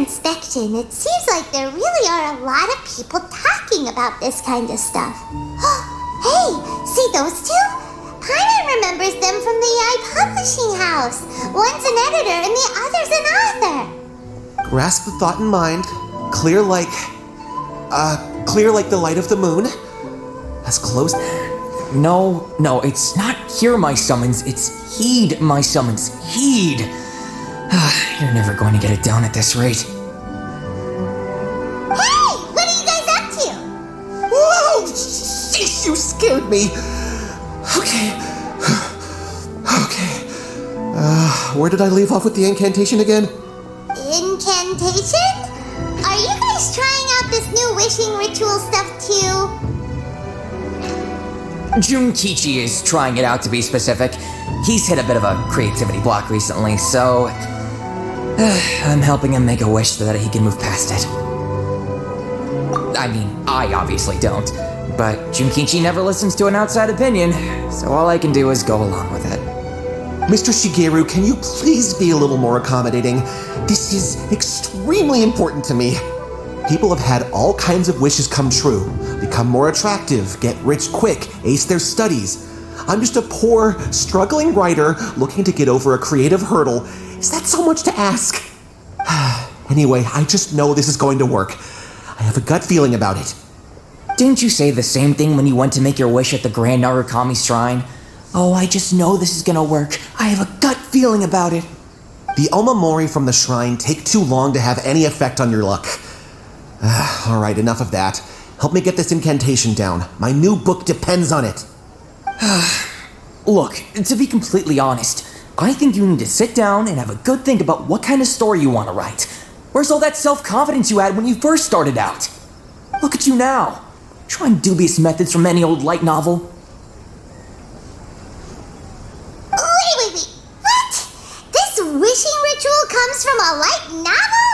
inspection, it seems like there really are a lot of people talking about this kind of stuff. Hey, see those two? Paimon remembers them from the publishing house. One's an editor and the other's an author. Grasp the thought in mind. Clear like the light of the moon. As close... No, it's not hear my summons, it's heed my summons. Heed! You're never going to get it down at this rate. Hey! What are you guys up to? Whoa! Sheesh, you scared me! Okay. Where did I leave off with the incantation again? Incantation? Are you guys trying out this new wishing ritual stuff too? Junkichi is trying it out, to be specific. He's hit a bit of a creativity block recently, so... I'm helping him make a wish so that he can move past it. I mean, I obviously don't, but Junkichi never listens to an outside opinion, so all I can do is go along with it. Mr. Shigeru, can you please be a little more accommodating? This is extremely important to me. People have had all kinds of wishes come true. Become more attractive, get rich quick, ace their studies. I'm just a poor, struggling writer looking to get over a creative hurdle. Is that so much to ask? Anyway, I just know this is going to work. I have a gut feeling about it. Didn't you say the same thing when you went to make your wish at the Grand Narukami Shrine? Oh, I just know this is gonna work. I have a gut feeling about it. The omamori from the shrine take too long to have any effect on your luck. Alright, enough of that. Help me get this incantation down. My new book depends on it. Look, to be completely honest, I think you need to sit down and have a good think about what kind of story you want to write. Where's all that self-confidence you had when you first started out? Look at you now, trying dubious methods from any old light novel. Wait. What? This wishing ritual comes from a light novel?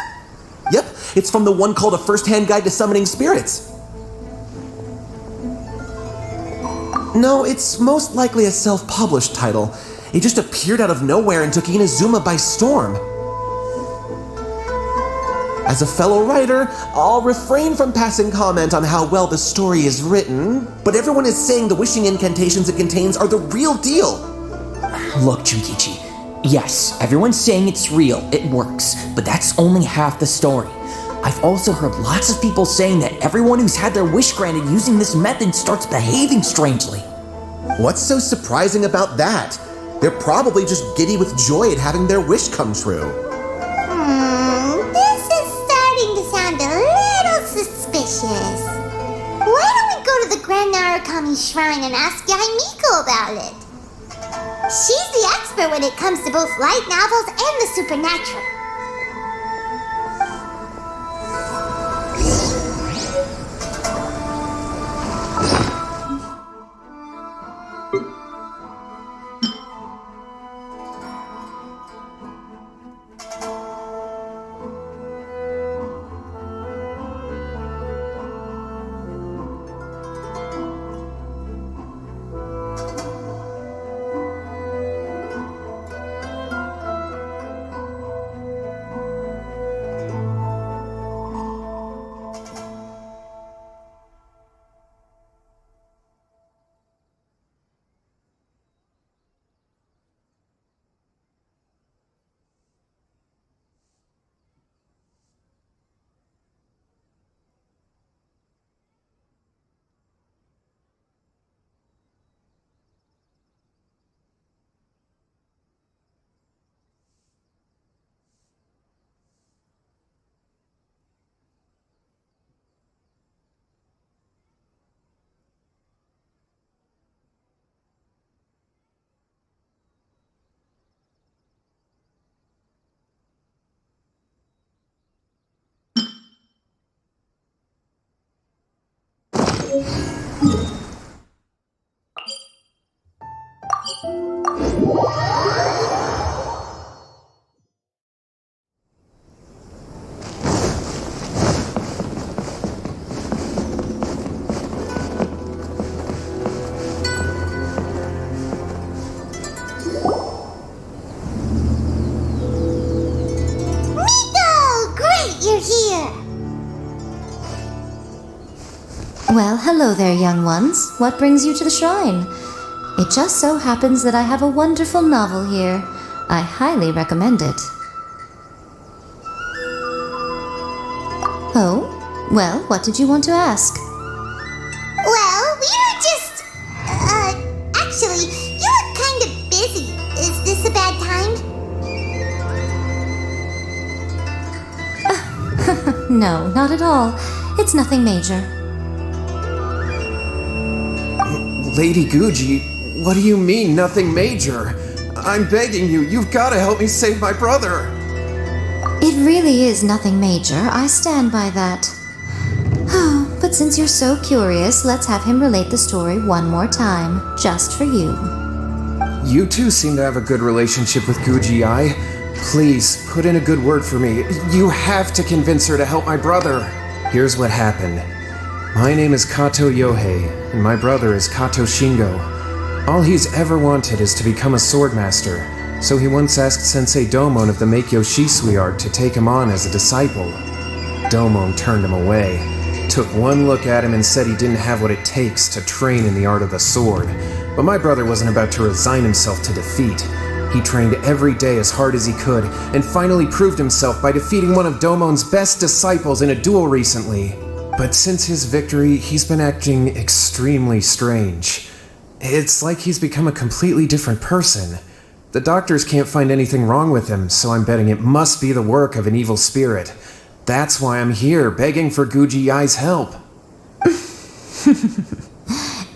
Yep, it's from the one called A First-Hand Guide to Summoning Spirits. No, it's most likely a self-published title. It just appeared out of nowhere and took Inazuma by storm. As a fellow writer, I'll refrain from passing comment on how well the story is written, but everyone is saying the wishing incantations it contains are the real deal. Look, Junkichi, yes, everyone's saying it's real, it works, but that's only half the story. I've also heard lots of people saying that everyone who's had their wish granted using this method starts behaving strangely. What's so surprising about that? They're probably just giddy with joy at having their wish come true. This is starting to sound a little suspicious. Why don't we go to the Grand Narukami Shrine and ask Yaimiko about it? She's the expert when it comes to both light novels and the supernatural. Well, hello there, young ones. What brings you to the shrine? It just so happens that I have a wonderful novel here. I highly recommend it. Oh? Well, what did you want to ask? Well, we were just... actually, you look kind of busy. Is this a bad time? No, not at all. It's nothing major. Lady Guji, what do you mean, nothing major? I'm begging you, you've got to help me save my brother. It really is nothing major. I stand by that. Oh, but since you're so curious, let's have him relate the story one more time, just for you. You two seem to have a good relationship with Guji-ai. Please, put in a good word for me. You have to convince her to help my brother. Here's what happened. My name is Kato Yohei, and my brother is Kato Shingo. All he's ever wanted is to become a swordmaster, so he once asked Sensei Domon of the Meikyo Shisui art to take him on as a disciple. Domon turned him away, took one look at him and said he didn't have what it takes to train in the art of the sword. But my brother wasn't about to resign himself to defeat. He trained every day as hard as he could, and finally proved himself by defeating one of Domon's best disciples in a duel recently. But since his victory, he's been acting extremely strange. It's like he's become a completely different person. The doctors can't find anything wrong with him, so I'm betting it must be the work of an evil spirit. That's why I'm here, begging for Guji-ai's help.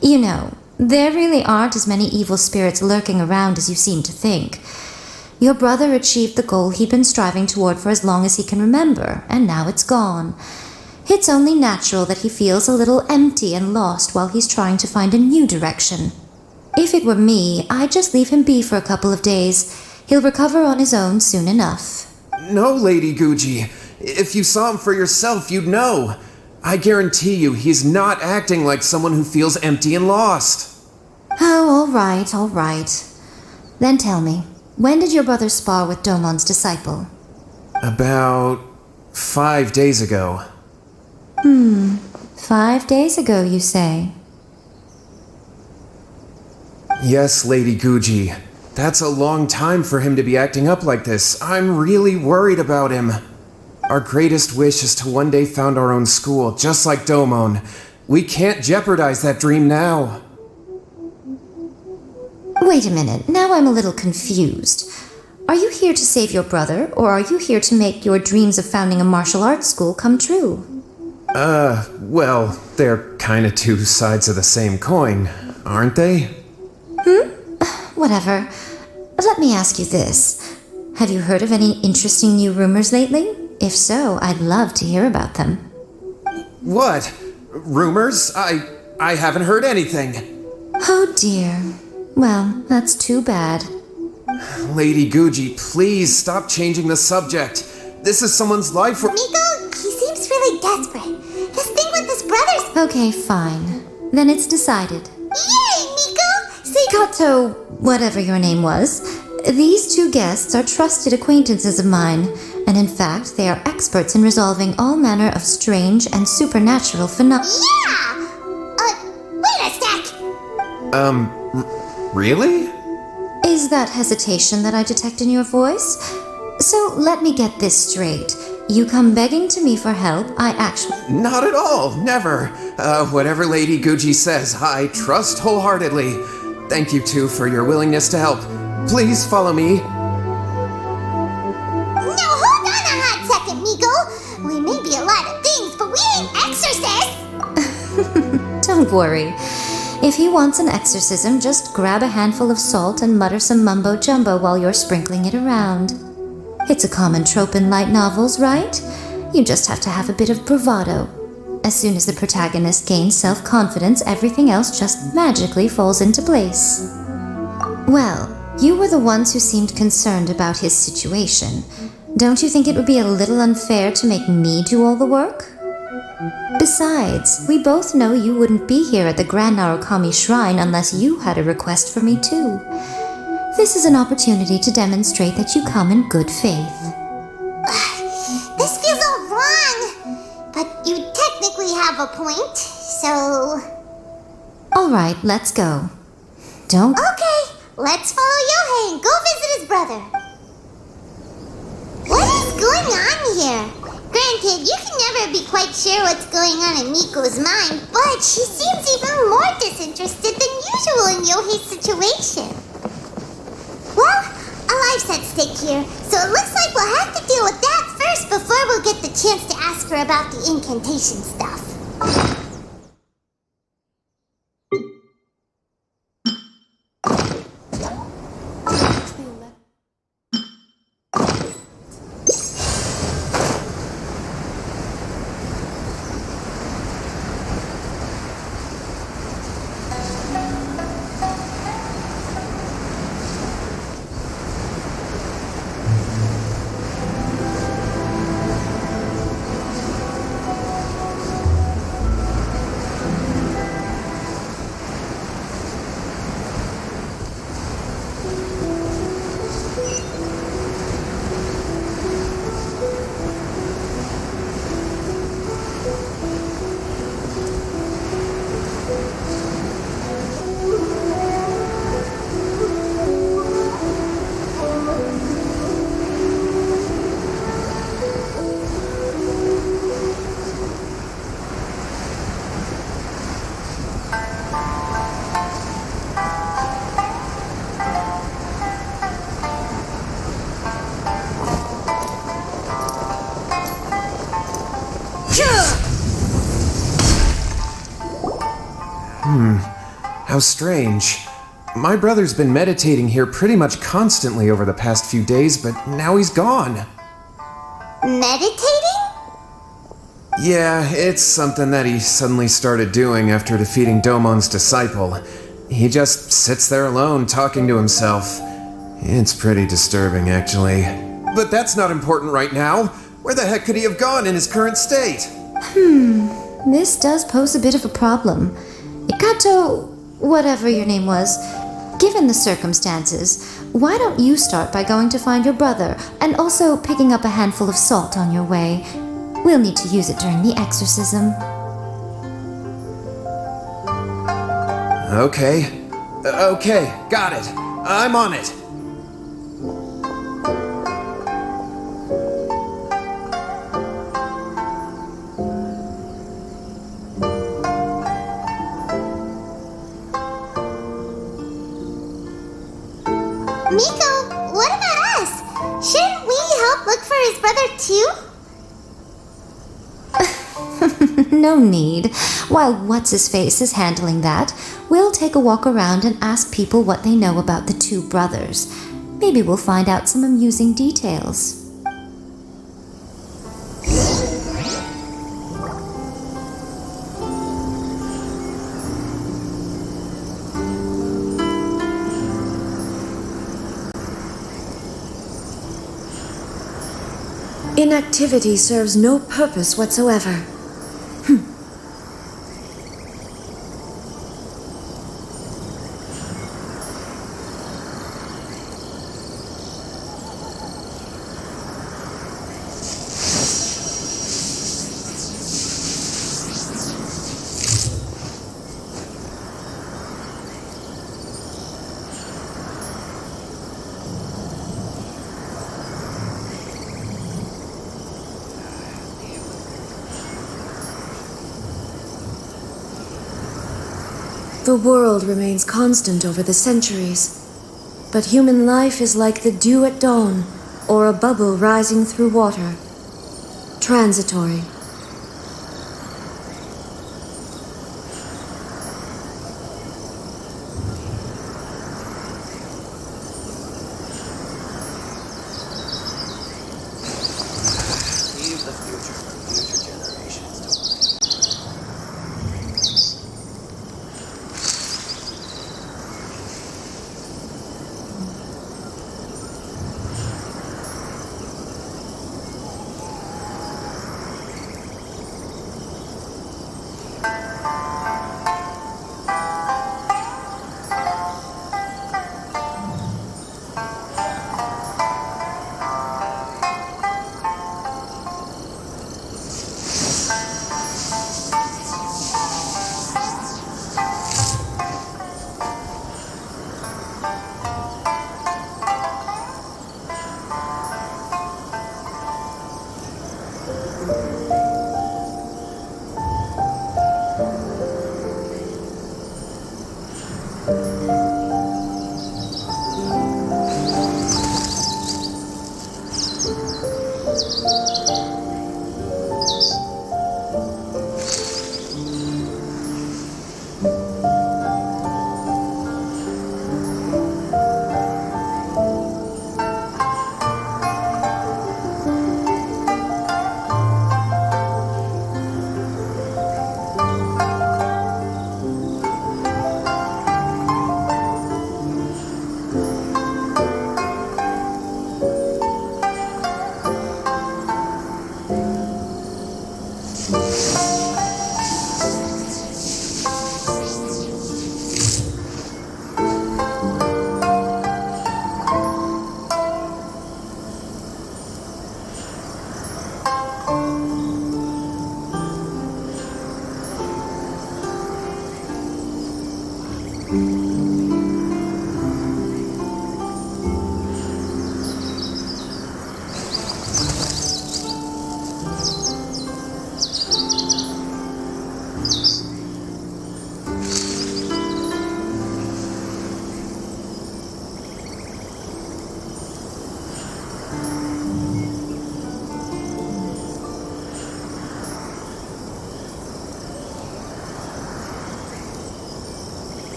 You know, there really aren't as many evil spirits lurking around as you seem to think. Your brother achieved the goal he'd been striving toward for as long as he can remember, and now it's gone. It's only natural that he feels a little empty and lost while he's trying to find a new direction. If it were me, I'd just leave him be for a couple of days. He'll recover on his own soon enough. No, Lady Guji. If you saw him for yourself, you'd know. I guarantee you, he's not acting like someone who feels empty and lost. Oh, all right. Then tell me, when did your brother spar with Domon's disciple? About 5 days ago. 5 days ago, you say? Yes, Lady Guji. That's a long time for him to be acting up like this. I'm really worried about him. Our greatest wish is to one day found our own school, just like Domon. We can't jeopardize that dream now. Wait a minute, now I'm a little confused. Are you here to save your brother, or are you here to make your dreams of founding a martial arts school come true? Well, they're kinda two sides of the same coin, aren't they? Whatever. Let me ask you this. Have you heard of any interesting new rumors lately? If so, I'd love to hear about them. What? Rumors? I haven't heard anything. Oh dear. Well, that's too bad. Lady Guji, please stop changing the subject. This is someone's life for— Miko, he seems really desperate. His thing with his brothers... Okay, fine. Then it's decided. Yay, Miko! See... Kato, whatever your name was, these two guests are trusted acquaintances of mine, and in fact, they are experts in resolving all manner of strange and supernatural phenomena. Yeah! Wait a sec! Really? Is that hesitation that I detect in your voice? So let me get this straight. You come begging to me for help, I actually... Not at all, never. Whatever Lady Guji says, I trust wholeheartedly. Thank you two for your willingness to help. Please follow me. Now hold on a hot second, Miko! We may be a lot of things, but we ain't exorcists! Don't worry. If he wants an exorcism, just grab a handful of salt and mutter some mumbo-jumbo while you're sprinkling it around. It's a common trope in light novels, right? You just have to have a bit of bravado. As soon as the protagonist gains self-confidence, everything else just magically falls into place. Well, you were the ones who seemed concerned about his situation. Don't you think it would be a little unfair to make me do all the work? Besides, we both know you wouldn't be here at the Grand Narukami Shrine unless you had a request for me too. This is an opportunity to demonstrate that you come in good faith. This feels all wrong. But you technically have a point. so... All right, let's go. Don't... Okay, let's follow Yohei and go visit his brother. What is going on here? Granted, you can never be quite sure what's going on in Miko's mind, but she seems even more disinterested than usual in Yohei's situation. Well, a life's at stake here, so it looks like we'll have to deal with that first before we'll get the chance to ask her about the incantation stuff. How strange. My brother's been meditating here pretty much constantly over the past few days, but now he's gone. Meditating? Yeah, it's something that he suddenly started doing after defeating Domon's disciple. He just sits there alone, talking to himself. It's pretty disturbing, actually. But that's not important right now. Where the heck could he have gone in his current state? This does pose a bit of a problem. Ikato, whatever your name was, given the circumstances, why don't you start by going to find your brother and also picking up a handful of salt on your way? We'll need to use it during the exorcism. Okay, got it. I'm on it. Miko, what about us? Shouldn't we help look for his brother too? No need. While What's-His-Face is handling that, we'll take a walk around and ask people what they know about the two brothers. Maybe we'll find out some amusing details. Inactivity serves no purpose whatsoever. The world remains constant over the centuries, but human life is like the dew at dawn, or a bubble rising through water. Transitory. Leave the future for future generations to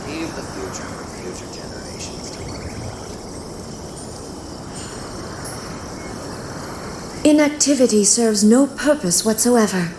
Leave the future for future generations to worry about. Inactivity serves no purpose whatsoever.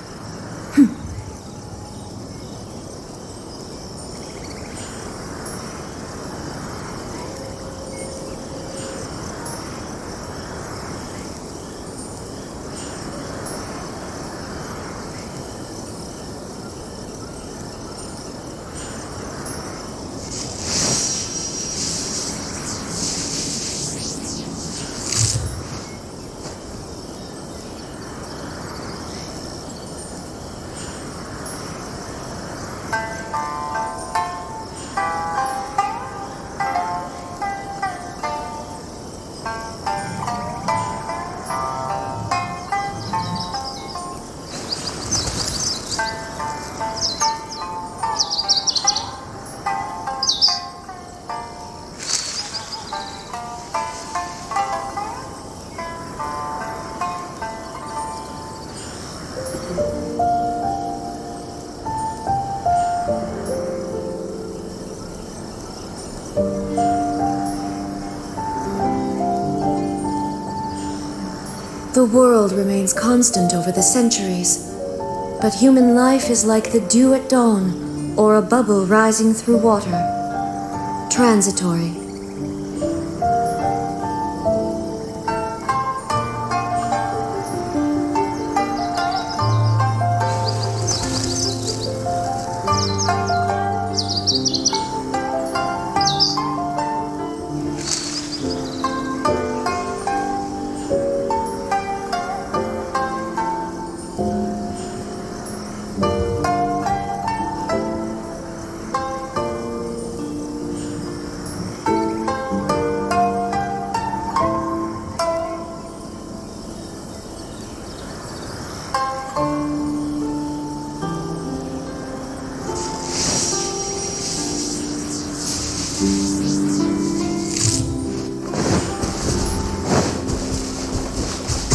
The world remains constant over the centuries, but human life is like the dew at dawn, or a bubble rising through water. Transitory.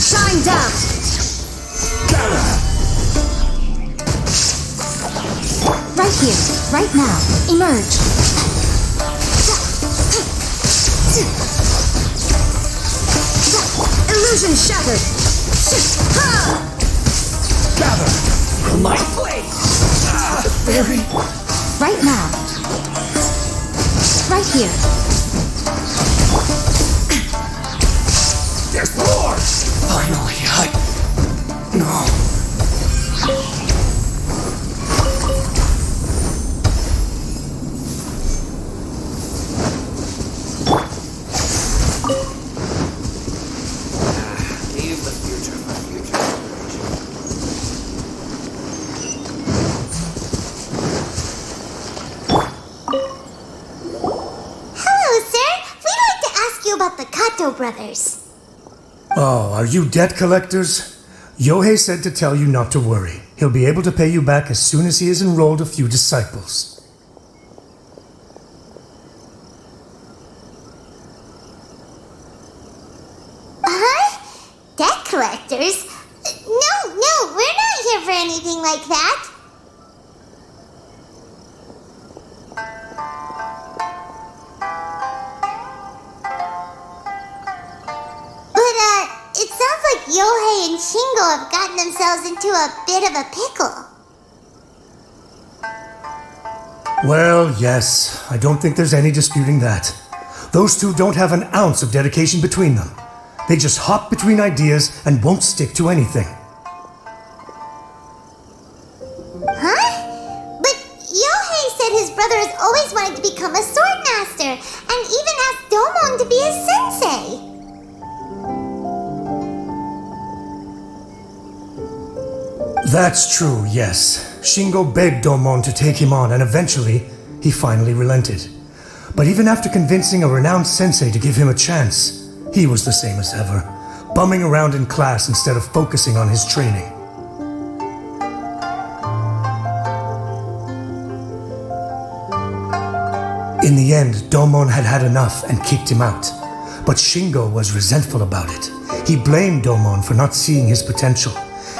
Shine down! Right here, right now. Emerge. Illusion shattered! Gather from my blade! Fairy! Right now. Right here. There's more! Finally, No. Leave the future for future generations. Hello, sir. We'd like to ask you about the Kato brothers. Oh, are you debt collectors? Yohei said to tell you not to worry. He'll be able to pay you back as soon as he has enrolled a few disciples. Huh? Debt collectors? No, we're not here for anything like that. But, it sounds like Yohei and Shingo have gotten themselves into a bit of a pickle. Well, yes, I don't think there's any disputing that. Those two don't have an ounce of dedication between them. They just hop between ideas and won't stick to anything. Huh? But Yohei said his brother has always wanted to become a sword master, and even asked Domon to be his sensei. That's true, yes. Shingo begged Domon to take him on, and eventually, he finally relented. But even after convincing a renowned sensei to give him a chance, he was the same as ever, bumming around in class instead of focusing on his training. In the end, Domon had had enough and kicked him out. But Shingo was resentful about it. He blamed Domon for not seeing his potential,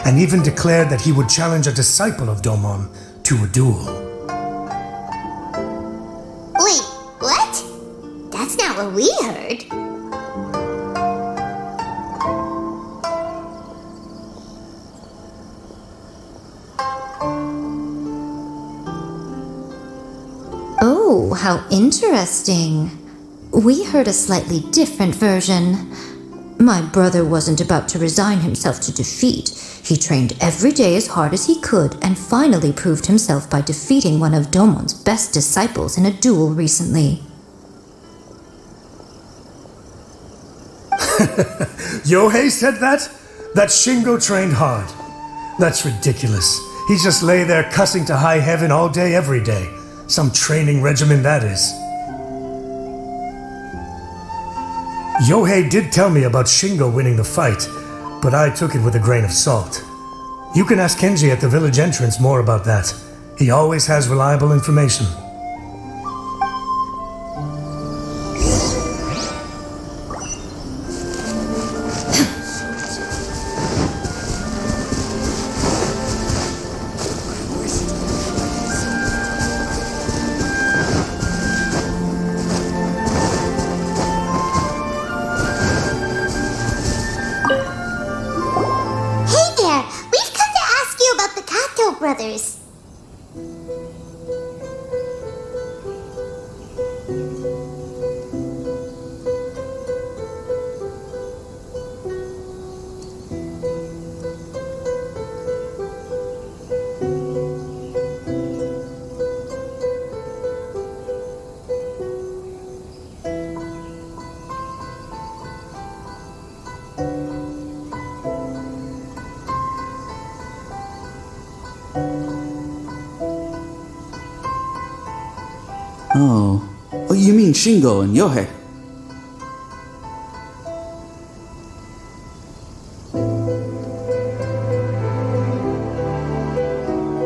and even declared that he would challenge a disciple of Domon to a duel. Wait, what? That's not what we heard. Oh, how interesting. We heard a slightly different version. My brother wasn't about to resign himself to defeat. He trained every day as hard as he could and finally proved himself by defeating one of Domon's best disciples in a duel recently. Yohei said that? That Shingo trained hard. That's ridiculous. He just lay there cussing to high heaven all day, every day. Some training regimen, that is. Yohei did tell me about Shingo winning the fight, but I took it with a grain of salt. You can ask Kenji at the village entrance more about that. He always has reliable information. Brothers. Oh, you mean Shingo and Yohei?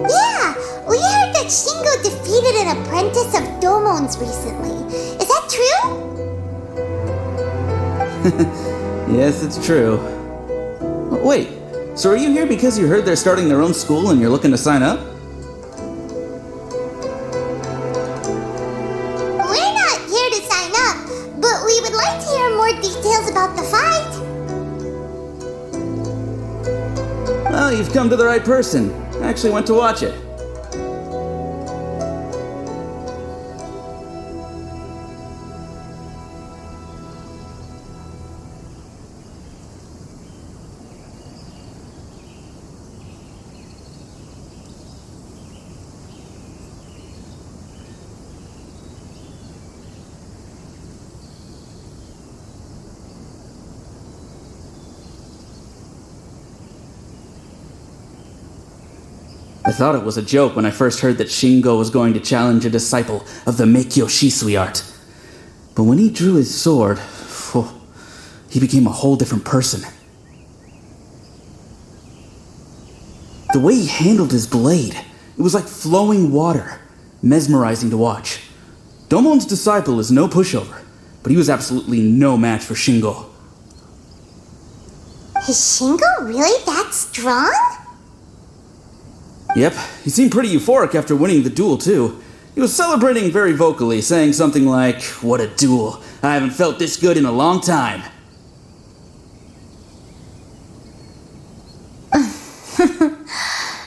Yeah, we heard that Shingo defeated an apprentice of Domon's recently. Is that true? Yes, it's true. Wait, so are you here because you heard they're starting their own school and you're looking to sign up? Details about the fight. Well, you've come to the right person. I actually went to watch it. I thought it was a joke when I first heard that Shingo was going to challenge a disciple of the Meikyo Shisui art. But when he drew his sword, he became a whole different person. The way he handled his blade, it was like flowing water, mesmerizing to watch. Domon's disciple is no pushover, but he was absolutely no match for Shingo. Is Shingo really that strong? Yep, he seemed pretty euphoric after winning the duel, too. He was celebrating very vocally, saying something like, "What a duel. I haven't felt this good in a long time."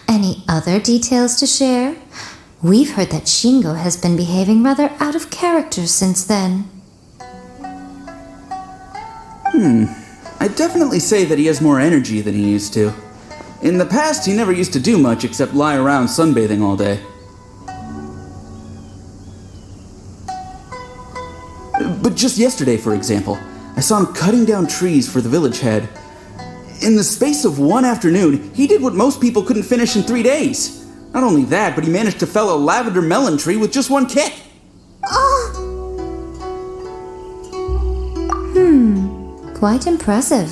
Any other details to share? We've heard that Shingo has been behaving rather out of character since then. I'd definitely say that he has more energy than he used to. In the past, he never used to do much except lie around sunbathing all day. But just yesterday, for example, I saw him cutting down trees for the village head. In the space of one afternoon, he did what most people couldn't finish in 3 days. Not only that, but he managed to fell a lavender melon tree with just one kick. Quite impressive.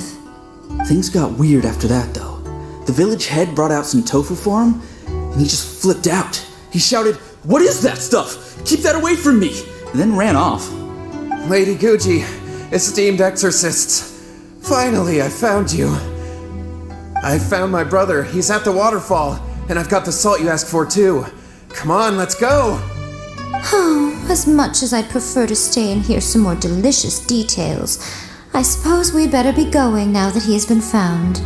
Things got weird after that, though. The village head brought out some tofu for him, and he just flipped out. He shouted, "What is that stuff? Keep that away from me!" and then ran off. Lady Guji, esteemed exorcists, finally I found you. I found my brother. He's at the waterfall, and I've got the salt you asked for too. Come on, let's go! As much as I'd prefer to stay and hear some more delicious details, I suppose we'd better be going now that he has been found.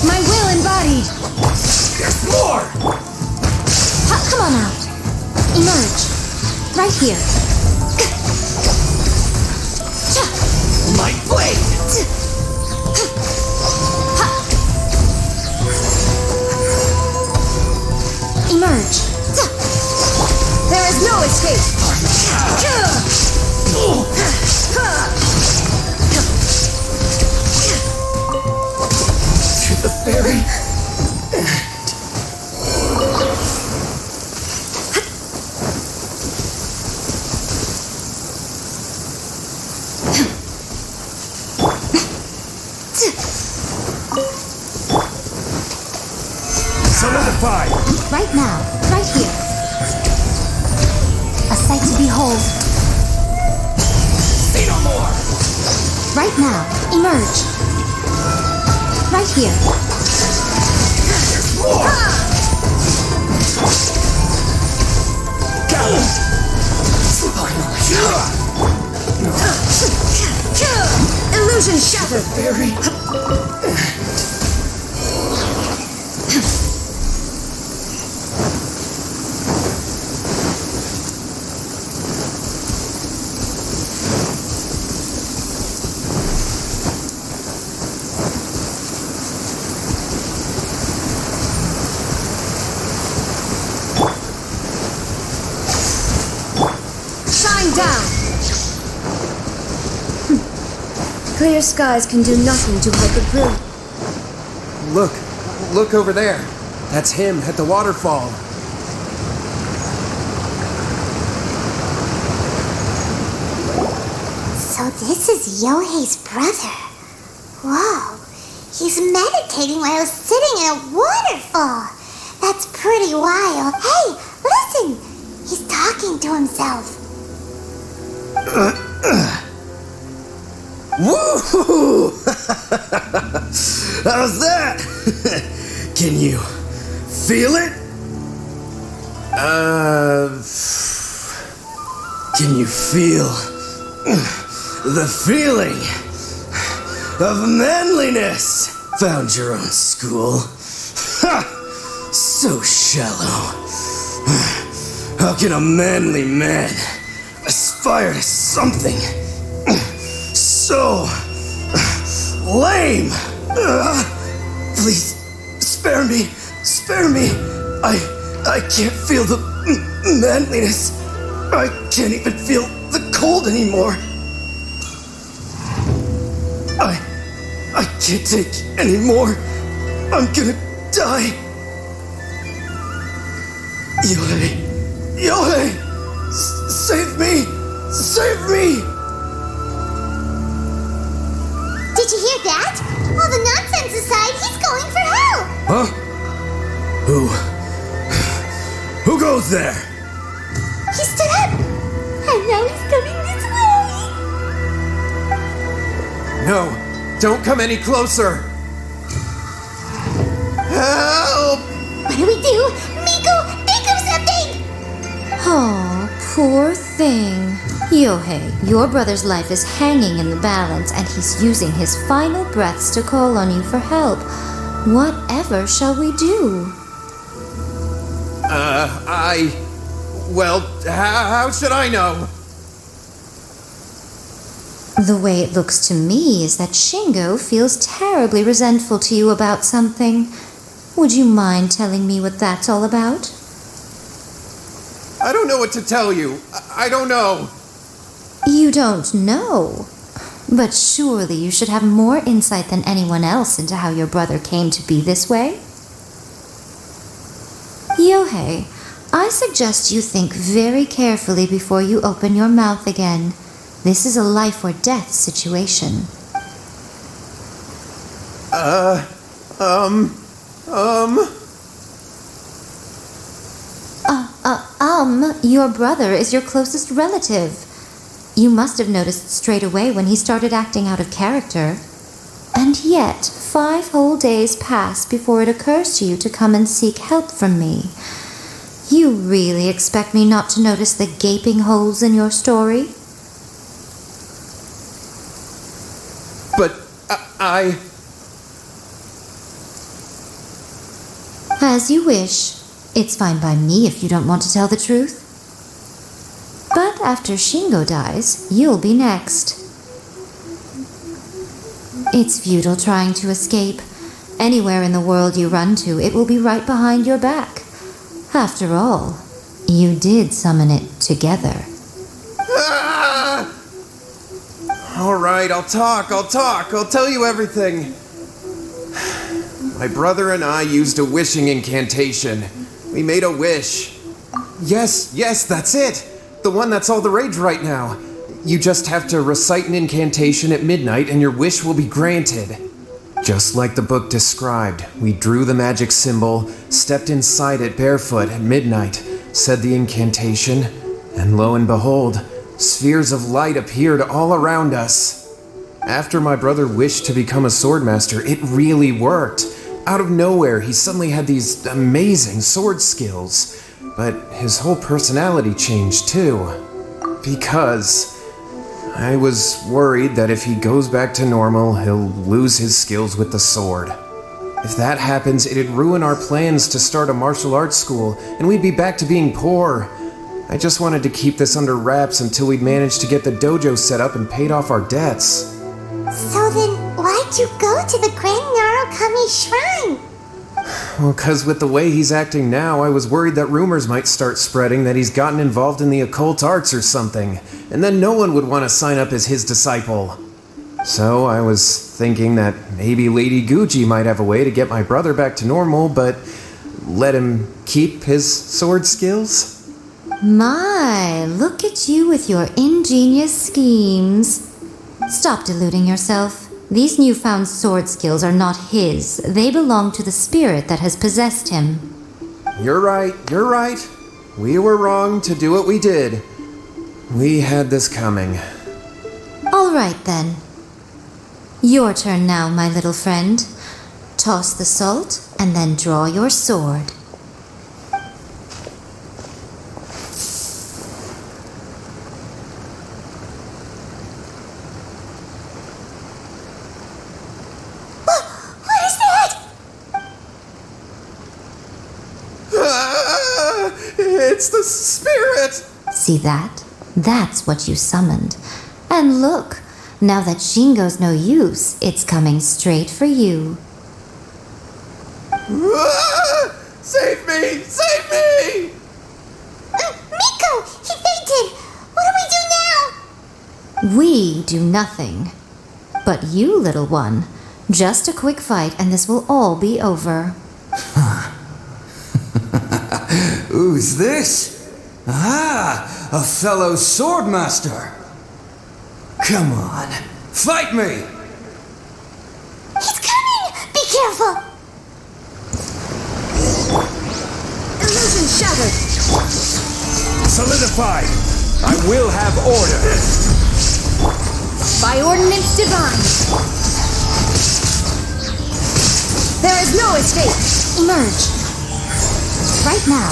My will embodied! There's more! Come on out. Emerge. Right here. My blade! Emerge. There is no escape! To the very Solidified! Right now. Right here. A sight to behold. Say no more! Right now. Emerge. Right here. Illusion shattered! Shine down! Clear skies can do nothing to hide the brew. Look over there. That's him at the waterfall. So this is Yohei's brother. Whoa, he's meditating while he's sitting in a waterfall. That's pretty wild. Hey, listen! He's talking to himself. Woohoo! How's that? Can you feel it? Can you feel the feeling of manliness? Found your own school. Ha! So shallow. How can a manly man aspire to something so lame? Please, spare me. Spare me. I can't feel the manliness. I can't even feel the cold anymore. I can't take any more. I'm gonna die. Yohei! Yohei! Save me! Save me! Did you hear that? All the nonsense aside, he's going for help! Huh? Who goes there? He stood up! And now he's coming this way! No, don't come any closer. Help! What do we do? Miko, think of something! Oh, poor thing. Yohei, your brother's life is hanging in the balance, and he's using his final breaths to call on you for help. Whatever shall we do? Well, how should I know? The way it looks to me is that Shingo feels terribly resentful to you about something. Would you mind telling me what that's all about? I don't know what to tell you. I don't know. You don't know. But surely you should have more insight than anyone else into how your brother came to be this way. Yohei, I suggest you think very carefully before you open your mouth again. This is a life or death situation. Your brother is your closest relative. You must have noticed straight away when he started acting out of character. And yet, 5 whole days pass before it occurs to you to come and seek help from me. You really expect me not to notice the gaping holes in your story? But I... As you wish. It's fine by me if you don't want to tell the truth. But after Shingo dies, you'll be next. It's futile trying to escape. Anywhere in the world you run to, it will be right behind your back. After all, you did summon it together. Ah! All right, I'll talk. I'll tell you everything. My brother and I used a wishing incantation. We made a wish. Yes, that's it. The one that's all the rage right now. You just have to recite an incantation at midnight and your wish will be granted. Just like the book described, we drew the magic symbol, stepped inside it barefoot at midnight, said the incantation, and lo and behold, spheres of light appeared all around us. After my brother wished to become a swordmaster, it really worked. Out of nowhere, he suddenly had these amazing sword skills, but his whole personality changed too. Because I was worried that if he goes back to normal, he'll lose his skills with the sword. If that happens, it'd ruin our plans to start a martial arts school, and we'd be back to being poor. I just wanted to keep this under wraps until we'd managed to get the dojo set up and paid off our debts. So then, why'd you go to the Grand Narukami Shrine? Well, 'cause with the way he's acting now, I was worried that rumors might start spreading that he's gotten involved in the occult arts or something, and then no one would want to sign up as his disciple. So I was thinking that maybe Lady Gucci might have a way to get my brother back to normal, but let him keep his sword skills. My, look at you with your ingenious schemes. Stop deluding yourself. These newfound sword skills are not his. They belong to the spirit that has possessed him. You're right. We were wrong to do what we did. We had this coming. All right, then. Your turn now, my little friend. Toss the salt and then draw your sword. What is that? It's the spirit! See that? That's what you summoned. And look, now that Shingo's no use, it's coming straight for you. Save me! Save me! Miko, he fainted! What do we do now? We do nothing. But you, little one, just a quick fight and this will all be over. Who's this? Ah, a fellow swordmaster. Come on, fight me! He's coming! Be careful! Illusion shattered! Solidified! I will have order! By ordinance divine! There is no escape! Emerge. Right now.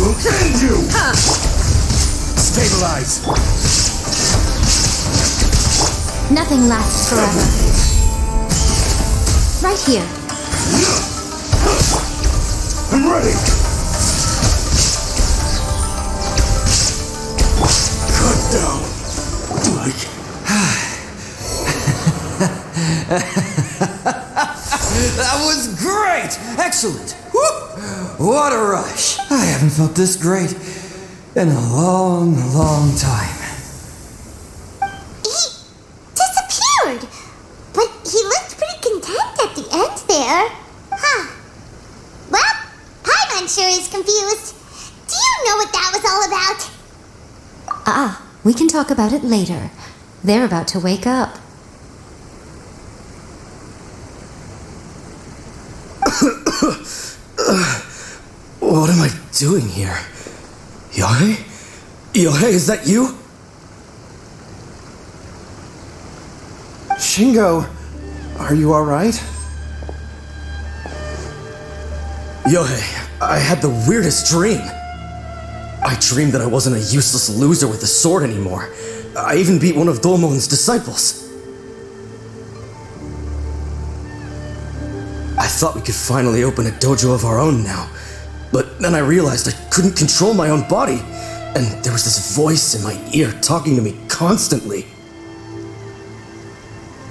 We'll end you! Stabilize! Nothing lasts forever. Right here. I'm ready! Cut down! Like... That was great! Excellent! Whoop! What a rush! I haven't felt this great in a long, long time. He disappeared! But he looked pretty content at the end there. Huh. Well, Paimon sure is confused. Do you know what that was all about? We can talk about it later. They're about to wake up. What am I doing here? Yohei? Yohei, is that you? Shingo, are you alright? Yohei, I had the weirdest dream. I dreamed that I wasn't a useless loser with a sword anymore. I even beat one of Domon's disciples. I thought we could finally open a dojo of our own now, but then I realized I couldn't control my own body, and there was this voice in my ear talking to me constantly.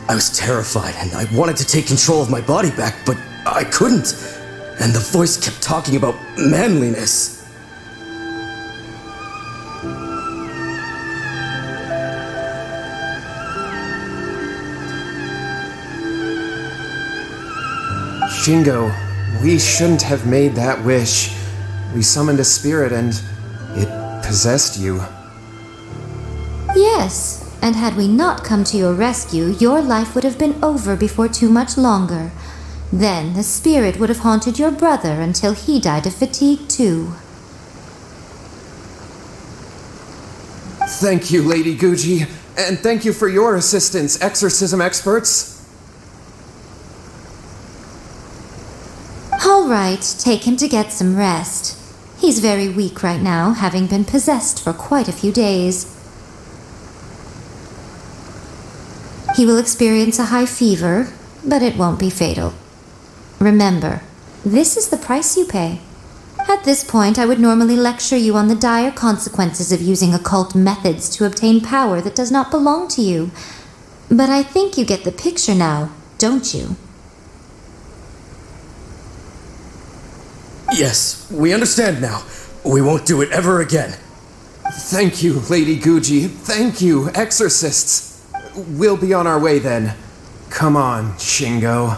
I was terrified, and I wanted to take control of my body back, but I couldn't, and the voice kept talking about manliness. Shingo, we shouldn't have made that wish. We summoned a spirit and it possessed you. Yes, and had we not come to your rescue, your life would have been over before too much longer. Then the spirit would have haunted your brother until he died of fatigue too. Thank you, Lady Guji, and thank you for your assistance, exorcism experts. All right, take him to get some rest. He's very weak right now, having been possessed for quite a few days. He will experience a high fever, but it won't be fatal. Remember, this is the price you pay. At this point, I would normally lecture you on the dire consequences of using occult methods to obtain power that does not belong to you. But I think you get the picture now, don't you? Yes, we understand now. We won't do it ever again. Thank you, Lady Guji. Thank you, exorcists. We'll be on our way then. Come on, Shingo.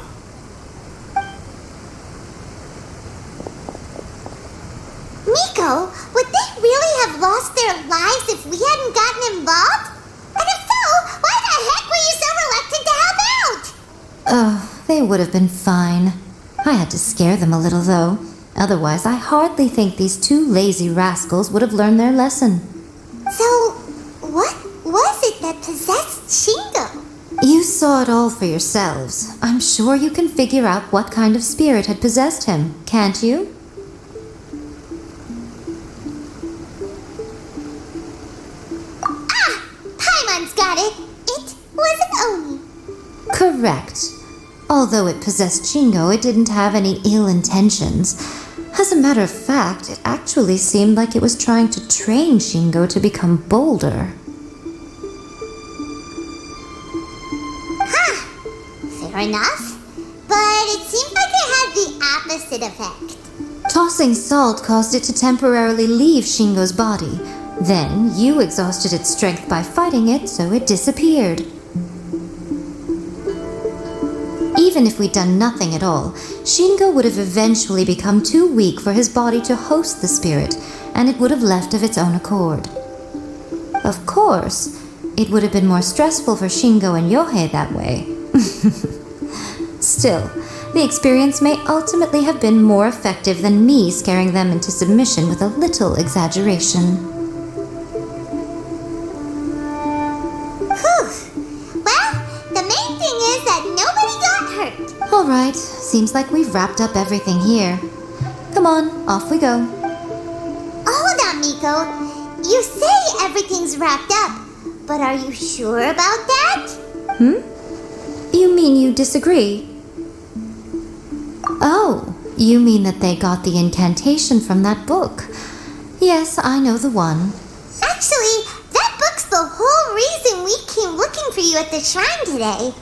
Nico, would they really have lost their lives if we hadn't gotten involved? And if so, why the heck were you so reluctant to help out? Oh, they would have been fine. I had to scare them a little, though. Otherwise, I hardly think these two lazy rascals would have learned their lesson. So, what was it that possessed Shingo? You saw it all for yourselves. I'm sure you can figure out what kind of spirit had possessed him, can't you? Paimon's got it. It was an Oni. Correct. Although it possessed Shingo, it didn't have any ill intentions. As a matter of fact, it actually seemed like it was trying to train Shingo to become bolder. Fair enough. But it seemed like it had the opposite effect. Tossing salt caused it to temporarily leave Shingo's body. Then you exhausted its strength by fighting it, so it disappeared. Even if we'd done nothing at all, Shingo would have eventually become too weak for his body to host the spirit, and it would have left of its own accord. Of course, it would have been more stressful for Shingo and Yohei that way. Still, the experience may ultimately have been more effective than me scaring them into submission with a little exaggeration. Whew. Well, the main thing is that nobody got hurt. All right, seems like we've wrapped up everything here. Come on, off we go. Hold on, Miko. You say everything's wrapped up, but are you sure about that? You mean you disagree? Oh, you mean that they got the incantation from that book. Yes, I know the one. Actually, that book's the whole reason we came looking for you at the shrine today.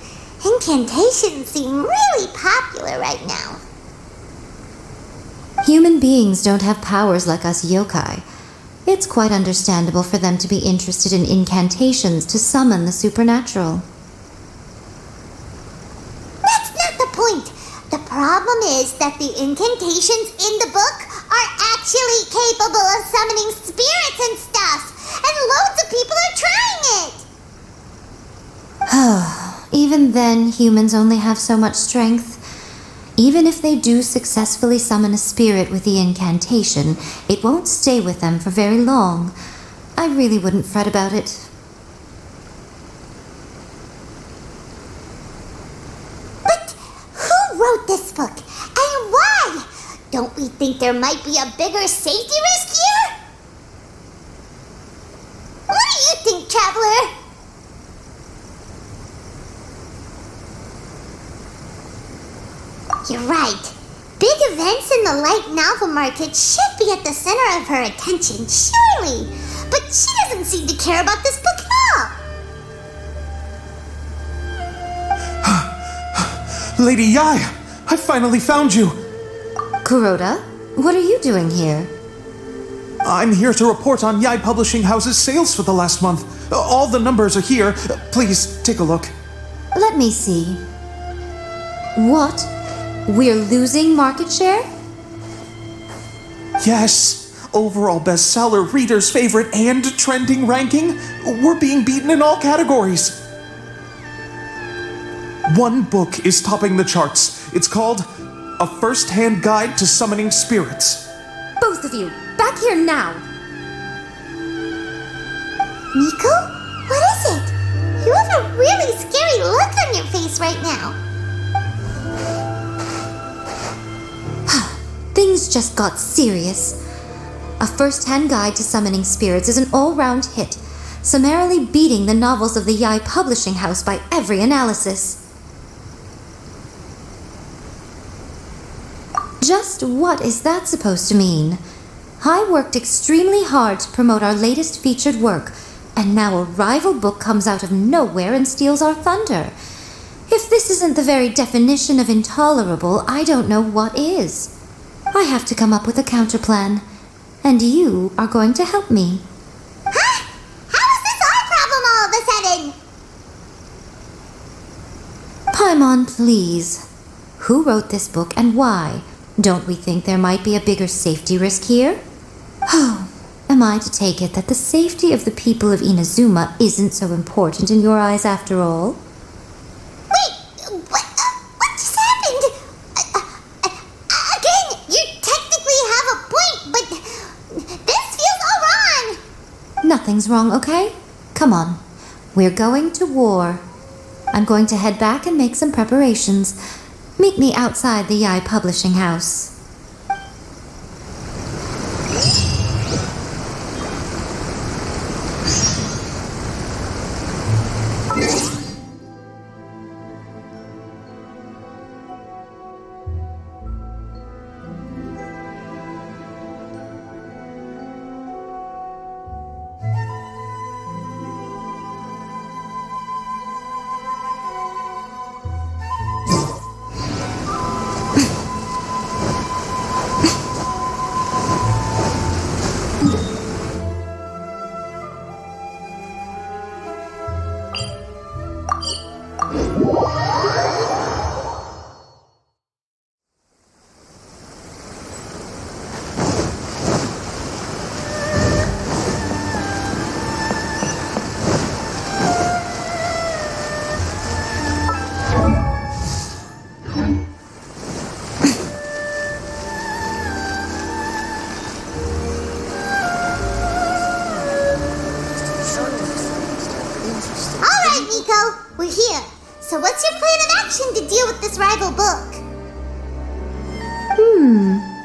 Incantations seem really popular right now. Human beings don't have powers like us yokai. It's quite understandable for them to be interested in incantations to summon the supernatural. That's not the point. The problem is that the incantations in the book are actually capable of summoning spirits and stuff, and loads of people are trying it. Even then, humans only have so much strength. Even if they do successfully summon a spirit with the incantation, it won't stay with them for very long. I really wouldn't fret about it. But who wrote this book, and why? Don't we think there might be a bigger safety risk here? What do you think, Traveler? You're right. Big events in the light novel market should be at the center of her attention, surely. But she doesn't seem to care about this book at all. Lady Yai, I finally found you. Kuroda, what are you doing here? I'm here to report on Yai Publishing House's sales for the last month. All the numbers are here. Please take a look. Let me see. What? We're losing market share? Yes, overall bestseller, readers' favorite, and trending ranking. We're being beaten in all categories. One book is topping the charts. It's called A First-Hand Guide to Summoning Spirits. Both of you, back here now! Miko? What is it? You have a really scary look on your face right now. Things just got serious. A First-Hand Guide to Summoning Spirits is an all-round hit, summarily beating the novels of the Yai Publishing House by every analysis. Just what is that supposed to mean? I worked extremely hard to promote our latest featured work, and now a rival book comes out of nowhere and steals our thunder. If this isn't the very definition of intolerable, I don't know what is. I have to come up with a counterplan, and you are going to help me. Huh? How is this our problem all of a sudden? Paimon, please. Who wrote this book and why? Don't we think there might be a bigger safety risk here? Oh, am I to take it that the safety of the people of Inazuma isn't so important in your eyes after all? Wait, what just happened? Again, you technically have a point, but this feels all wrong. Nothing's wrong, okay? Come on. We're going to war. I'm going to head back and make some preparations. Meet me outside the Yai Publishing House.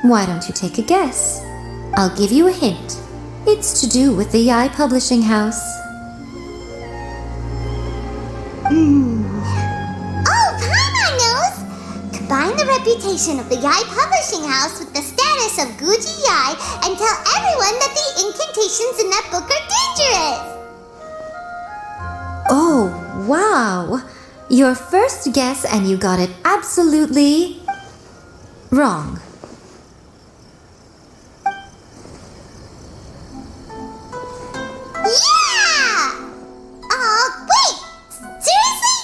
Why don't you take a guess? I'll give you a hint. It's to do with the Yai Publishing House. Oh, Paimon knows! Combine the reputation of the Yai Publishing House with the status of Guji Yai and tell everyone that the incantations in that book are dangerous! Oh, wow! Your first guess and you got it absolutely wrong. Yeah! Wait! Seriously?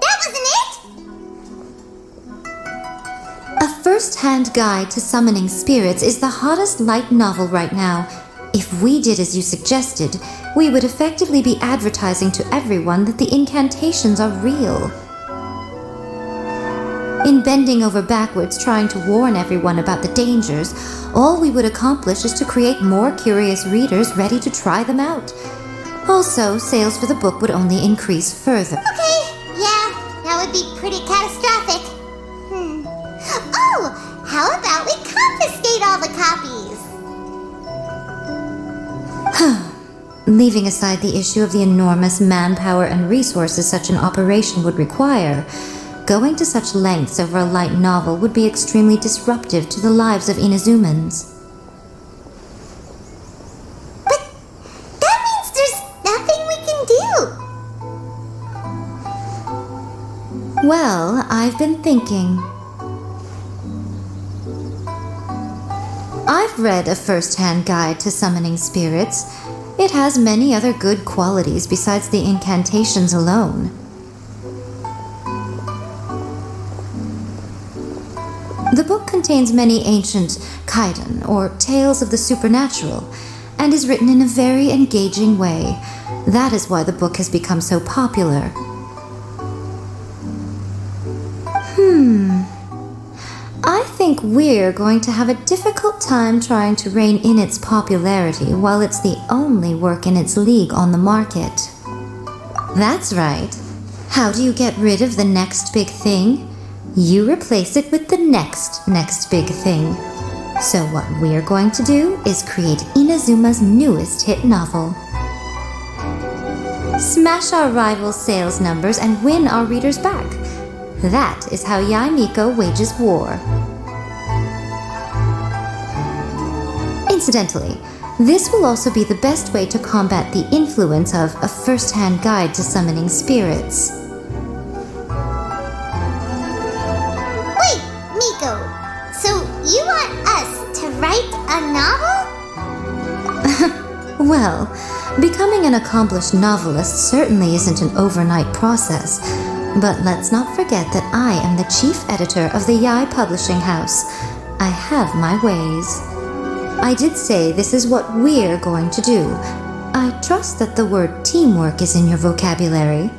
That wasn't it? A first-hand guide to summoning spirits is the hottest light novel right now. If we did as you suggested, we would effectively be advertising to everyone that the incantations are real. In bending over backwards trying to warn everyone about the dangers, all we would accomplish is to create more curious readers ready to try them out. Also, sales for the book would only increase further. Okay, yeah, that would be pretty catastrophic. Oh, how about we confiscate all the copies? Leaving aside the issue of the enormous manpower and resources such an operation would require, going to such lengths over a light novel would be extremely disruptive to the lives of Inazumans. But that means there's nothing we can do. Well, I've been thinking. I've read a first-hand guide to summoning spirits. It has many other good qualities besides the incantations alone. The book contains many ancient kaiden, or tales of the supernatural, and is written in a very engaging way. That is why the book has become so popular. I think we're going to have a difficult time trying to rein in its popularity while it's the only work in its league on the market. That's right. How do you get rid of the next big thing? You replace it with the next big thing. So what we're going to do is create Inazuma's newest hit novel. Smash our rival's sales numbers and win our readers back. That is how Yae Miko wages war. Incidentally, this will also be the best way to combat the influence of a first-hand guide to summoning spirits. Wait, Miko, so you want us to write a novel? Well, becoming an accomplished novelist certainly isn't an overnight process, but let's not forget that I am the chief editor of the Yae Publishing House. I have my ways. I did say this is what we're going to do. I trust that the word teamwork is in your vocabulary.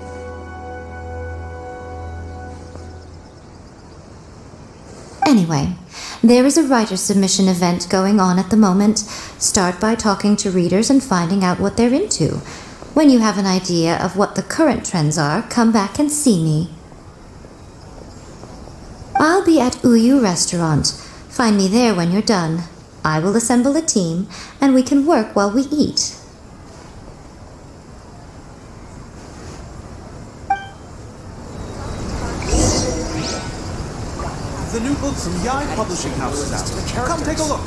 Anyway, there is a writer submission event going on at the moment. Start by talking to readers and finding out what they're into. When you have an idea of what the current trends are, come back and see me. I'll be at Uyu Restaurant. Find me there when you're done. I will assemble a team, and we can work while we eat. The new book from Yae Publishing House is out. Come take a look.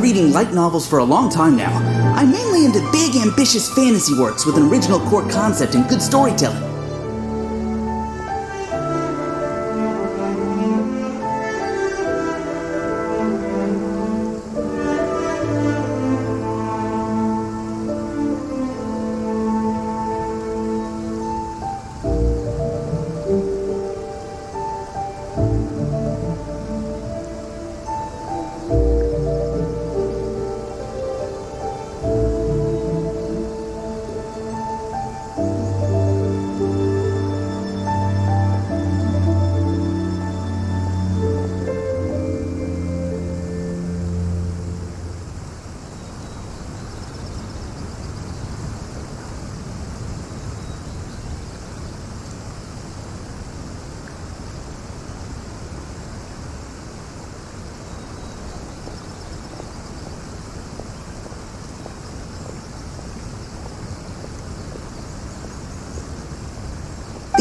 Reading light novels for a long time now. I'm mainly into big, ambitious fantasy works with an original core concept and good storytelling.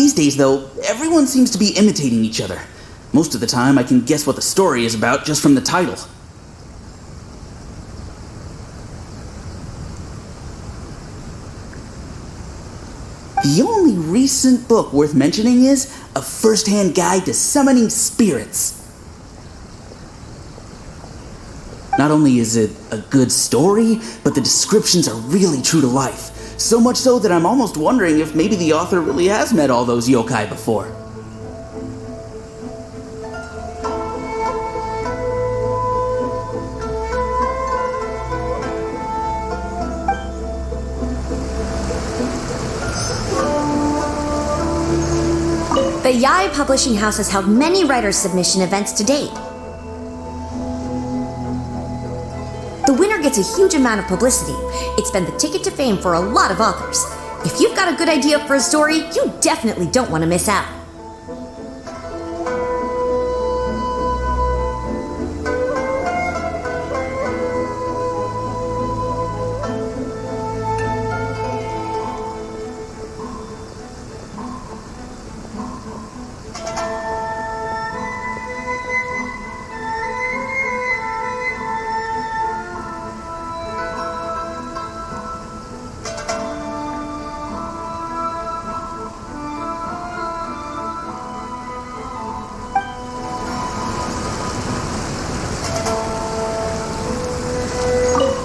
These days, though, everyone seems to be imitating each other. Most of the time, I can guess what the story is about just from the title. The only recent book worth mentioning is A First-Hand Guide to Summoning Spirits. Not only is it a good story, but the descriptions are really true to life. So much so that I'm almost wondering if maybe the author really has met all those yokai before. The Yai Publishing House has held many writer submission events to date. The winner gets a huge amount of publicity. It's been the ticket to fame for a lot of authors. If you've got a good idea for a story, you definitely don't want to miss out.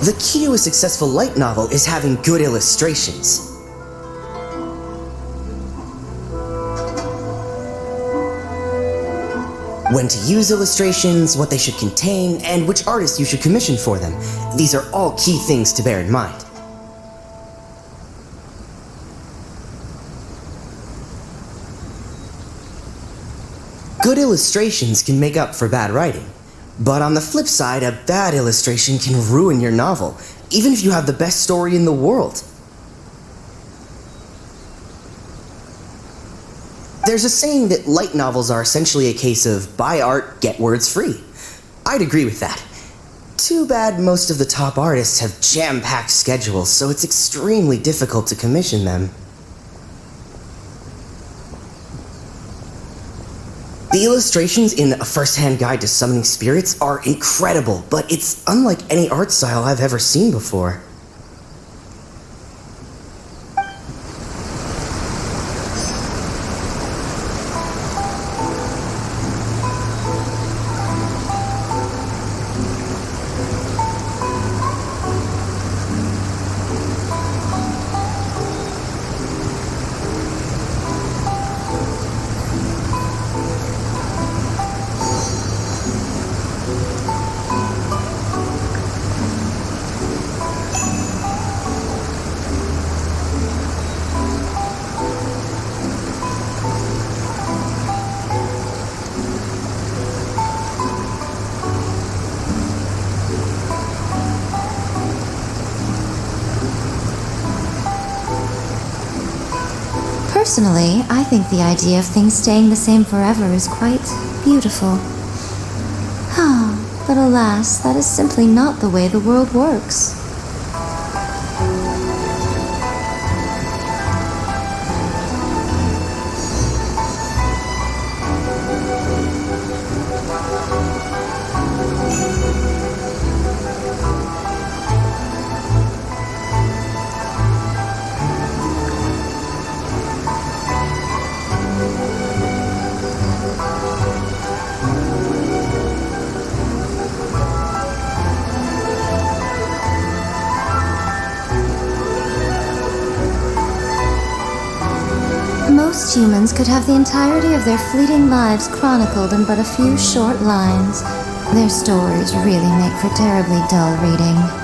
The key to a successful light novel is having good illustrations. When to use illustrations, what they should contain, and which artists you should commission for them. These are all key things to bear in mind. Good illustrations can make up for bad writing. But on the flip side, a bad illustration can ruin your novel, even if you have the best story in the world. There's a saying that light novels are essentially a case of buy art, get words free. I'd agree with that. Too bad most of the top artists have jam-packed schedules, so it's extremely difficult to commission them. The illustrations in A First-Hand Guide to Summoning Spirits are incredible, but it's unlike any art style I've ever seen before. Personally, I think the idea of things staying the same forever is quite beautiful. But alas, that is simply not the way the world works. Most humans could have the entirety of their fleeting lives chronicled in but a few short lines. Their stories really make for terribly dull reading.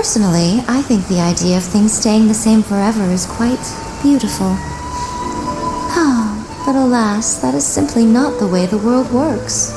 Personally, I think the idea of things staying the same forever is quite beautiful. But alas, that is simply not the way the world works.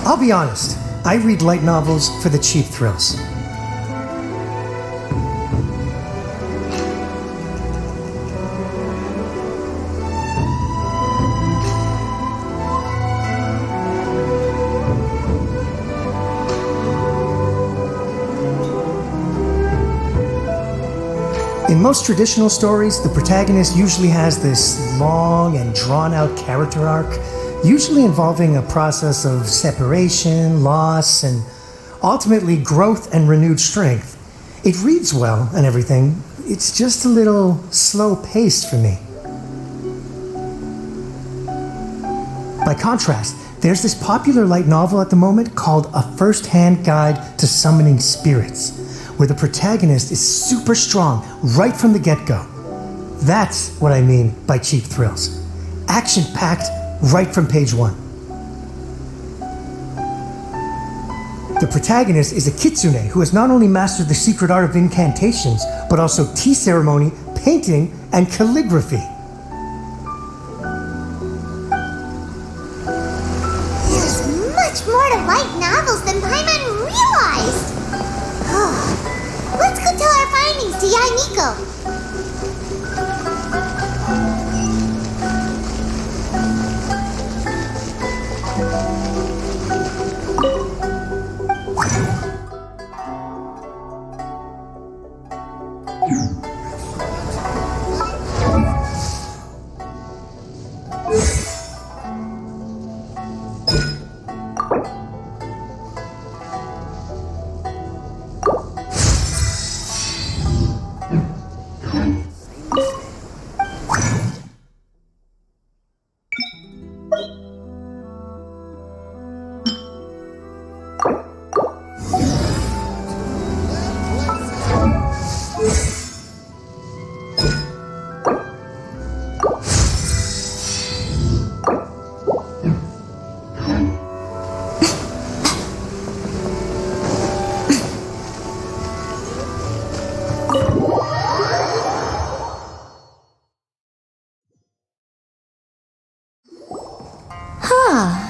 I'll be honest, I read light novels for the cheap thrills. In most traditional stories, the protagonist usually has this long and drawn-out character arc, usually involving a process of separation, loss, and ultimately growth and renewed strength. It reads well and everything, it's just a little slow-paced for me. By contrast, there's this popular light novel at the moment called A First-Hand Guide to Summoning Spirits, where the protagonist is super strong right from the get-go. That's what I mean by cheap thrills. Action-packed right from page 1. The protagonist is a kitsune who has not only mastered the secret art of incantations, but also tea ceremony, painting, and calligraphy. There's much more to light novels than Paimon realized. Let's go tell our findings to Yai Miko.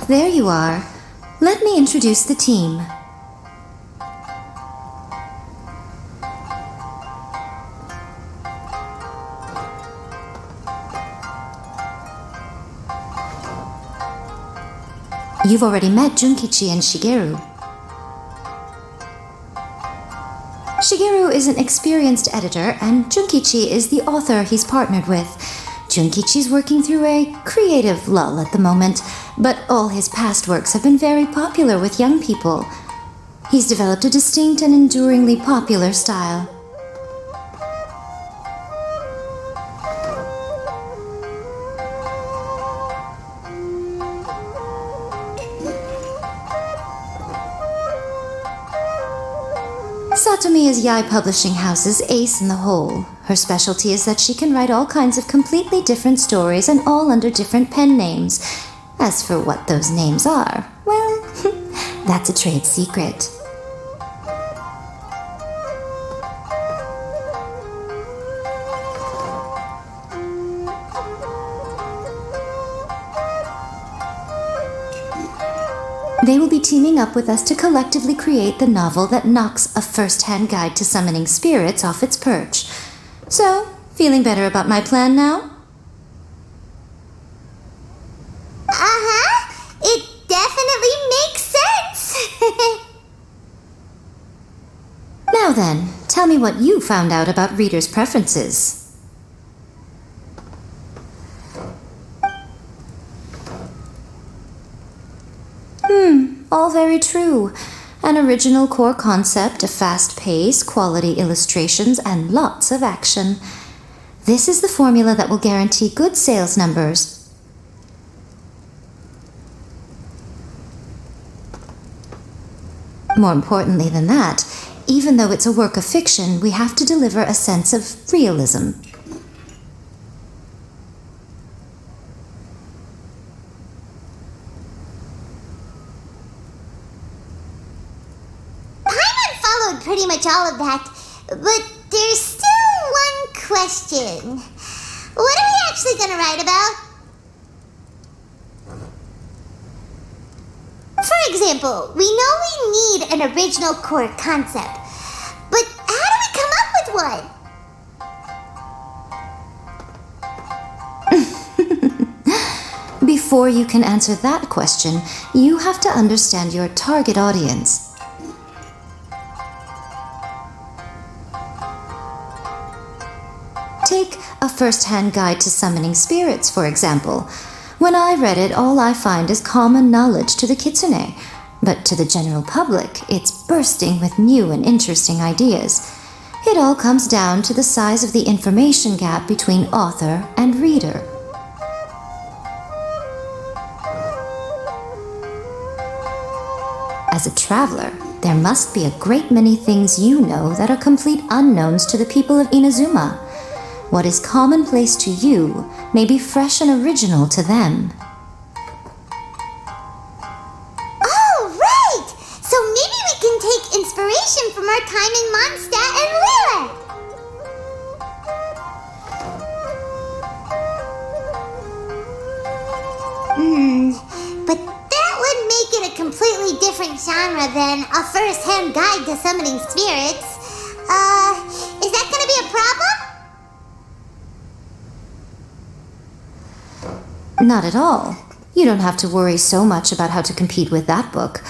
There you are. Let me introduce the team. You've already met Junkichi and Shigeru. Shigeru is an experienced editor, and Junkichi is the author he's partnered with. Junkichi's working through a creative lull at the moment, but all his past works have been very popular with young people. He's developed a distinct and enduringly popular style. Satomi is Yai Publishing House's ace in the hole. Her specialty is that she can write all kinds of completely different stories and all under different pen names. As for what those names are, well, that's a trade secret. They will be teaming up with us to collectively create the novel that knocks A First-Hand Guide to Summoning Spirits off its perch. So, feeling better about my plan now? It definitely makes sense. Now then, tell me what you found out about readers' preferences. All very true. An original core concept, a fast pace, quality illustrations, and lots of action. This is the formula that will guarantee good sales numbers. More importantly than that, even though it's a work of fiction, we have to deliver a sense of realism. Paimon followed pretty much all of that, but there's still one question. What are we actually going to write about? For example, we know we need an original core concept, but how do we come up with one? Before you can answer that question, you have to understand your target audience. Take a first-hand guide to summoning spirits, for example. When I read it, all I find is common knowledge to the kitsune, but to the general public, it's bursting with new and interesting ideas. It all comes down to the size of the information gap between author and reader. As a traveler, there must be a great many things you know that are complete unknowns to the people of Inazuma. What is commonplace to you may be fresh and original to them. Oh, right! So maybe we can take inspiration from our time in Mondstadt and Lille. But that would make it a completely different genre than a first-hand guide to summoning spirits. Is that gonna be a problem? Not at all. You don't have to worry so much about how to compete with that book.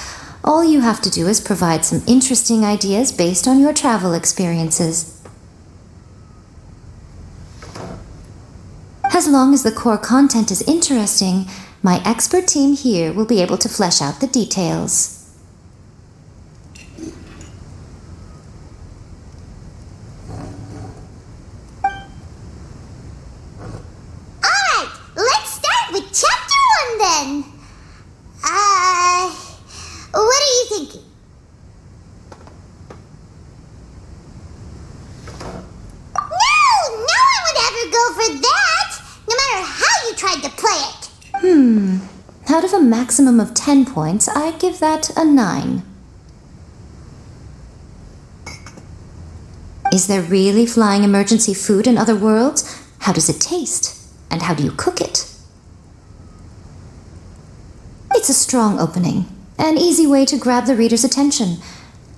All you have to do is provide some interesting ideas based on your travel experiences. As long as the core content is interesting, my expert team here will be able to flesh out the details. With chapter 1 then. What are you thinking? No one would ever go for that, no matter how you tried to play it. Out of a maximum of 10 points, I'd give that a 9. Is there really flying emergency food in other worlds? How does it taste? And how do you cook it? It's a strong opening, an easy way to grab the reader's attention.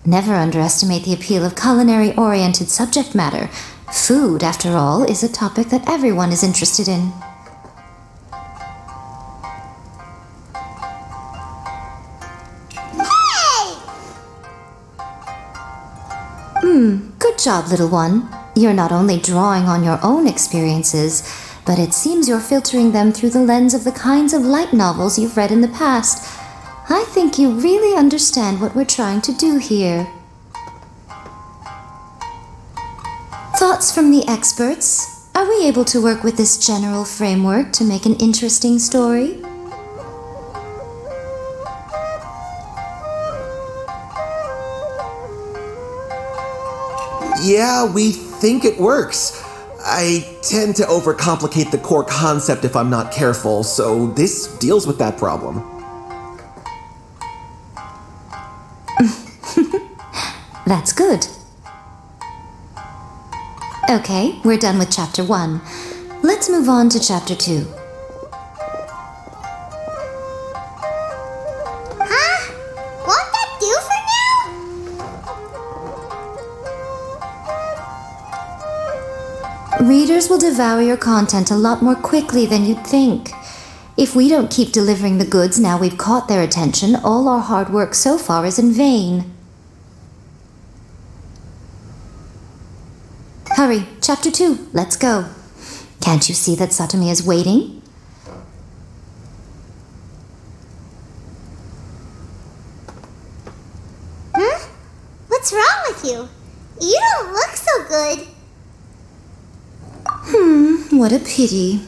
Never underestimate the appeal of culinary-oriented subject matter. Food, after all, is a topic that everyone is interested in. Good job, little one. You're not only drawing on your own experiences, but it seems you're filtering them through the lens of the kinds of light novels you've read in the past. I think you really understand what we're trying to do here. Thoughts from the experts? Are we able to work with this general framework to make an interesting story? Yeah, we think it works. I tend to overcomplicate the core concept if I'm not careful, so this deals with that problem. That's good. Okay, we're done with Chapter 1. Let's move on to Chapter 2. Huh? Won't that do for now? Readers will devour your content a lot more quickly than you'd think. If we don't keep delivering the goods now we've caught their attention, all our hard work so far is in vain. Hurry, Chapter 2, let's go. Can't you see that Satomi is waiting? good. What a pity.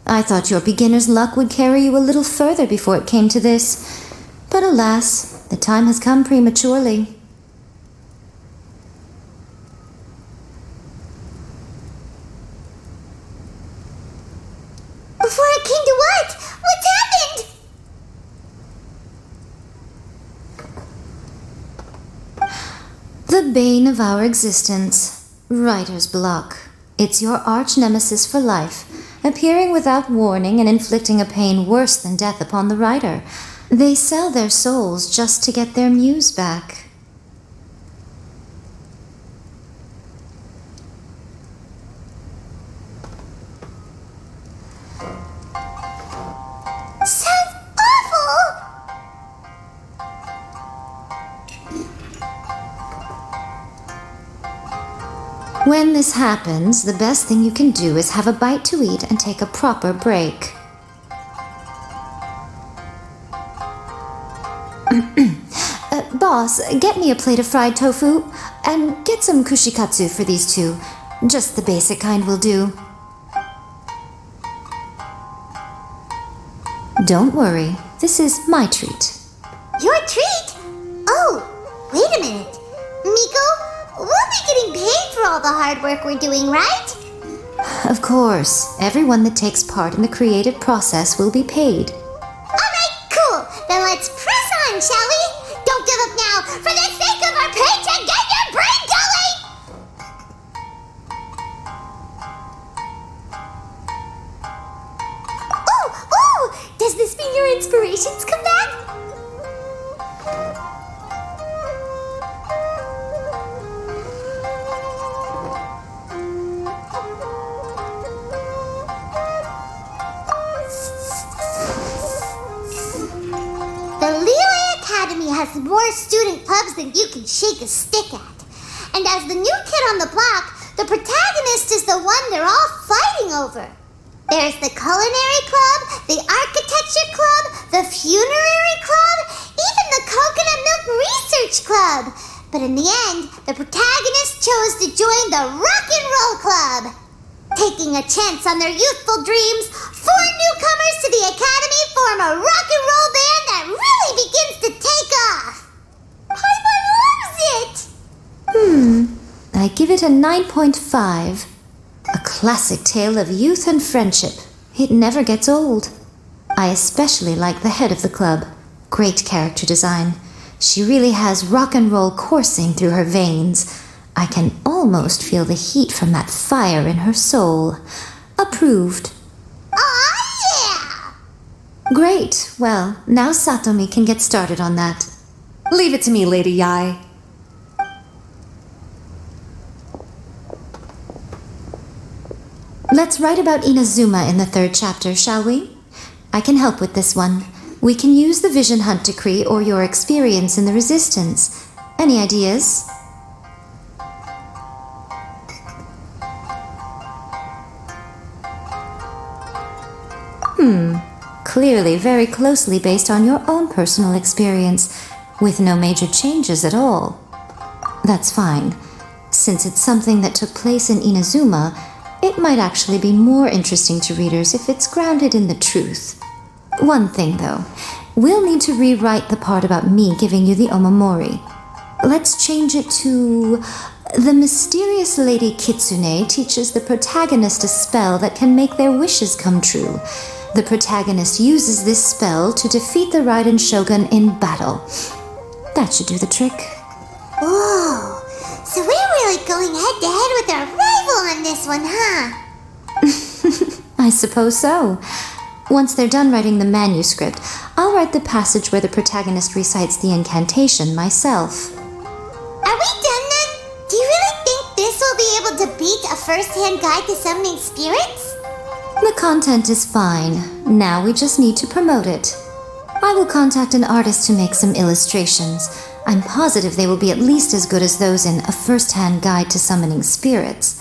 I thought your beginner's luck would carry you a little further before it came to this. But alas, the time has come prematurely. Before it came to what? What's happened? The bane of our existence, writer's block. It's your arch nemesis for life, appearing without warning and inflicting a pain worse than death upon the writer. They sell their souls just to get their muse back. Sounds awful! When this happens, the best thing you can do is have a bite to eat and take a proper break. Boss, get me a plate of fried tofu, and get some kushikatsu for these two. Just the basic kind will do. Don't worry, this is my treat. Your treat? Oh, wait a minute. Miko, we'll be getting paid for all the hard work we're doing, right? Of course, everyone that takes part in the creative process will be paid. Alright, cool. Then let's press on, shall we? Don't give up now, for the sake of our paycheck, get your brain going! Oh, does this mean your inspirations come back? The Leeway Academy has more student clubs than you can shake a stick at. And as the new kid on the block, the protagonist is the one they're all fighting over. There's the Culinary Club, the Architecture Club, the Funerary Club, even the Coconut Milk Research Club. But in the end, the protagonist chose to join the Rock and Roll Club. Taking a chance on their youthful dreams, 4 newcomers to the Academy form a rock and roll band that really begins to take off. Paimon loves it! I give it a 9.5. A classic tale of youth and friendship. It never gets old. I especially like the head of the club. Great character design. She really has rock and roll coursing through her veins. I can almost feel the heat from that fire in her soul. Approved. Aw, yeah! Great. Well, now Satomi can get started on that. Leave it to me, Lady Yai. Let's write about Inazuma in the 3rd chapter, shall we? I can help with this one. We can use the Vision Hunt Decree or your experience in the Resistance. Any ideas? Clearly very closely based on your own personal experience, with no major changes at all. That's fine. Since it's something that took place in Inazuma, it might actually be more interesting to readers if it's grounded in the truth. One thing, though. We'll need to rewrite the part about me giving you the omamori. Let's change it to... The mysterious Lady Kitsune teaches the protagonist a spell that can make their wishes come true. The protagonist uses this spell to defeat the Raiden Shogun in battle. That should do the trick. Whoa, so we're really going head to head with our rival on this one, huh? I suppose so. Once they're done writing the manuscript, I'll write the passage where the protagonist recites the incantation myself. Are we done then? Do you really think this will be able to beat a first-hand guide to summoning spirits? The content is fine. Now we just need to promote it. I will contact an artist to make some illustrations. I'm positive they will be at least as good as those in A First-Hand Guide to Summoning Spirits.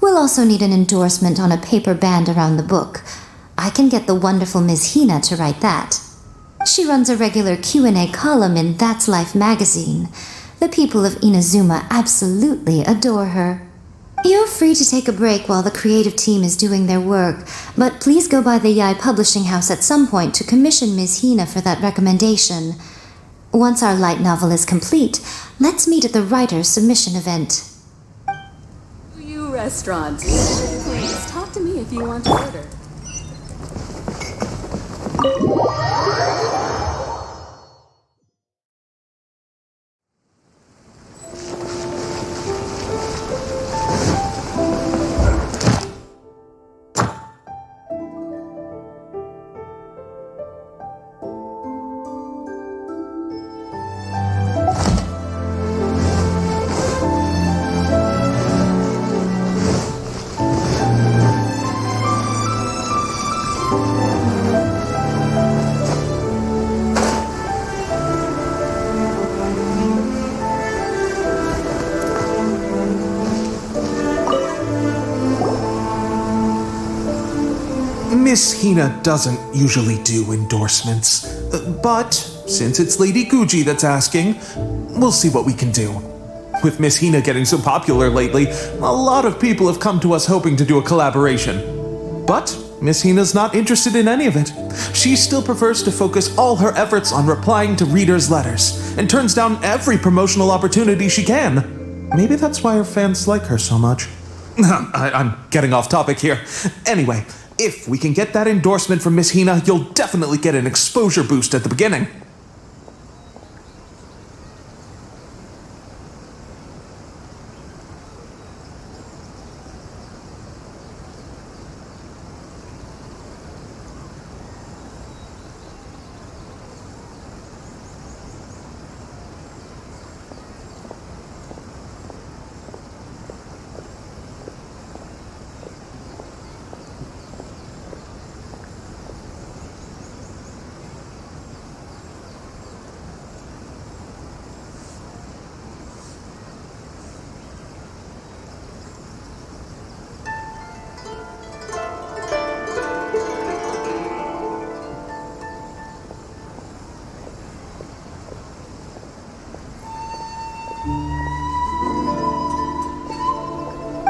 We'll also need an endorsement on a paper band around the book. I can get the wonderful Ms. Hina to write that. She runs a regular Q&A column in That's Life magazine. The people of Inazuma absolutely adore her. You're free to take a break while the creative team is doing their work, but please go by the Yai Publishing House at some point to commission Ms. Hina for that recommendation. Once our light novel is complete, let's meet at the writer's submission event. You restaurant. Please talk to me if you want to order. Miss Hina doesn't usually do endorsements, but since it's Lady Guji that's asking, we'll see what we can do. With Miss Hina getting so popular lately, a lot of people have come to us hoping to do a collaboration. But Miss Hina's not interested in any of it. She still prefers to focus all her efforts on replying to readers' letters, and turns down every promotional opportunity she can. Maybe that's why her fans like her so much. I'm getting off topic here. Anyway, if we can get that endorsement from Miss Hina, you'll definitely get an exposure boost at the beginning.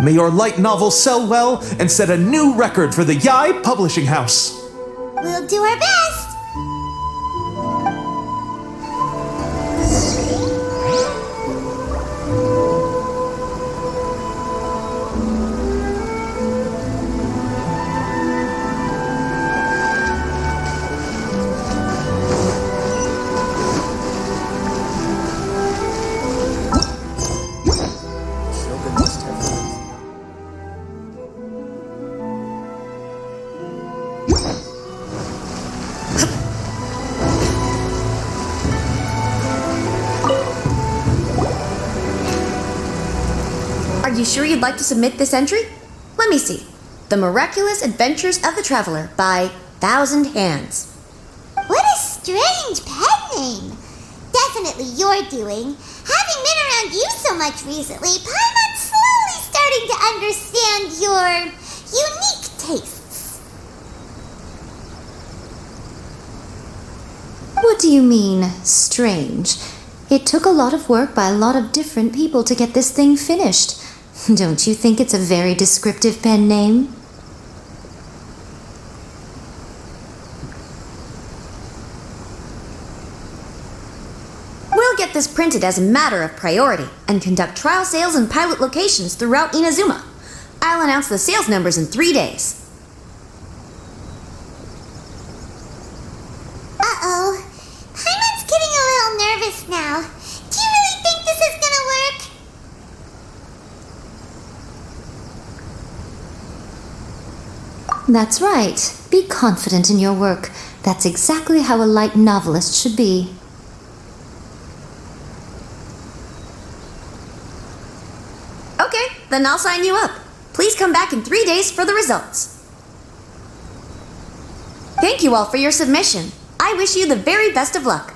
May your light novel sell well and set a new record for the Yai Publishing House. We'll do our best. Are you sure you'd like to submit this entry? Let me see. The Miraculous Adventures of the Traveler by Thousand Hands. What a strange pen name. Definitely your doing. Having been around you so much recently, Paimon's slowly starting to understand your unique tastes. What do you mean, strange? It took a lot of work by a lot of different people to get this thing finished. Don't you think it's a very descriptive pen name? We'll get this printed as a matter of priority and conduct trial sales in pilot locations throughout Inazuma. I'll announce the sales numbers in 3 days. Uh-oh. Paimon's getting a little nervous now. Do you really think this is gonna work? That's right. Be confident in your work. That's exactly how a light novelist should be. Okay, then I'll sign you up. Please come back in 3 days for the results. Thank you all for your submission. I wish you the very best of luck.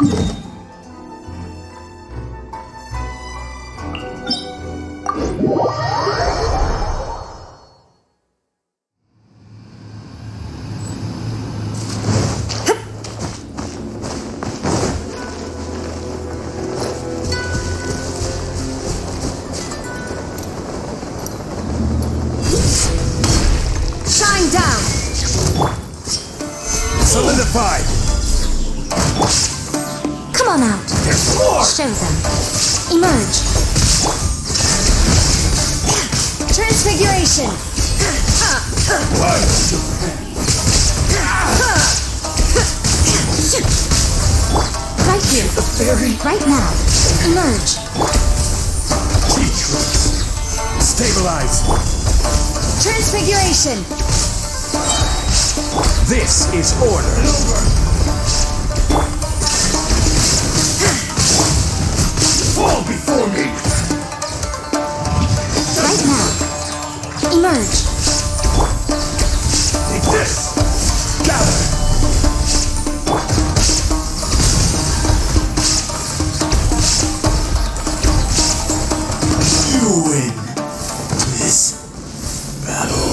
Shine down! Solidified! Come on out. Show them. Emerge. Transfiguration! Right here. Right now. Emerge. Stabilize! Transfiguration! This is order! Fall before me! Right now. Emerge. Take this! Gather! You win this battle.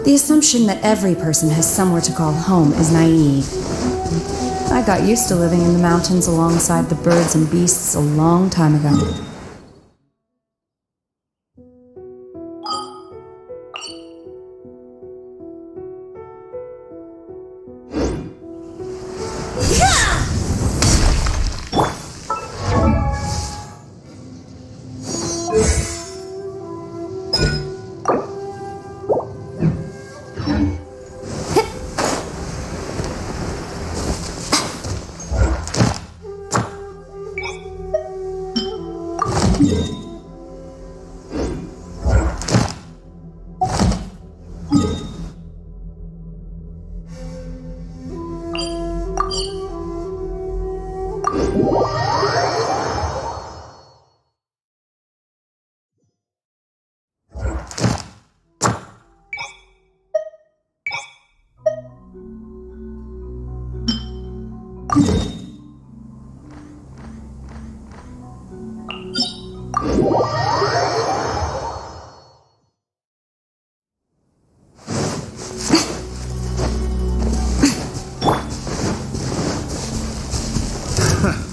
The assumption that every person has somewhere to call home is naive. I got used to living in the mountains alongside the birds and beasts a long time ago.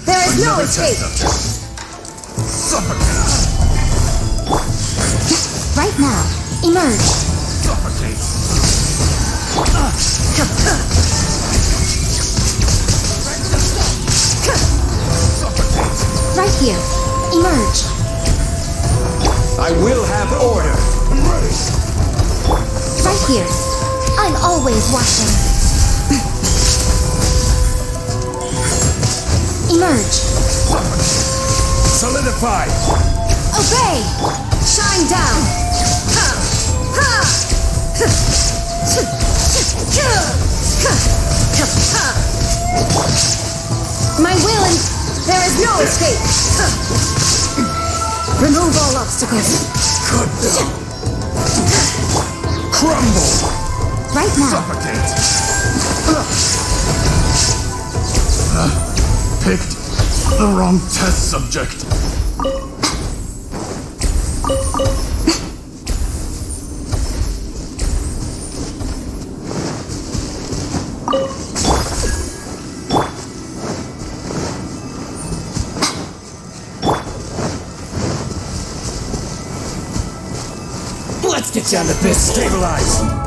There is no escape! Right now, emerge. Right here, emerge. I will have order. Right here. I'm always watching. Emerge. Solidify. Obey! Shine down! My will and there is no escape! Remove all obstacles. Crumble. Right now. Suffocate. Picked the wrong test subject. Let's get down to business. Stabilize.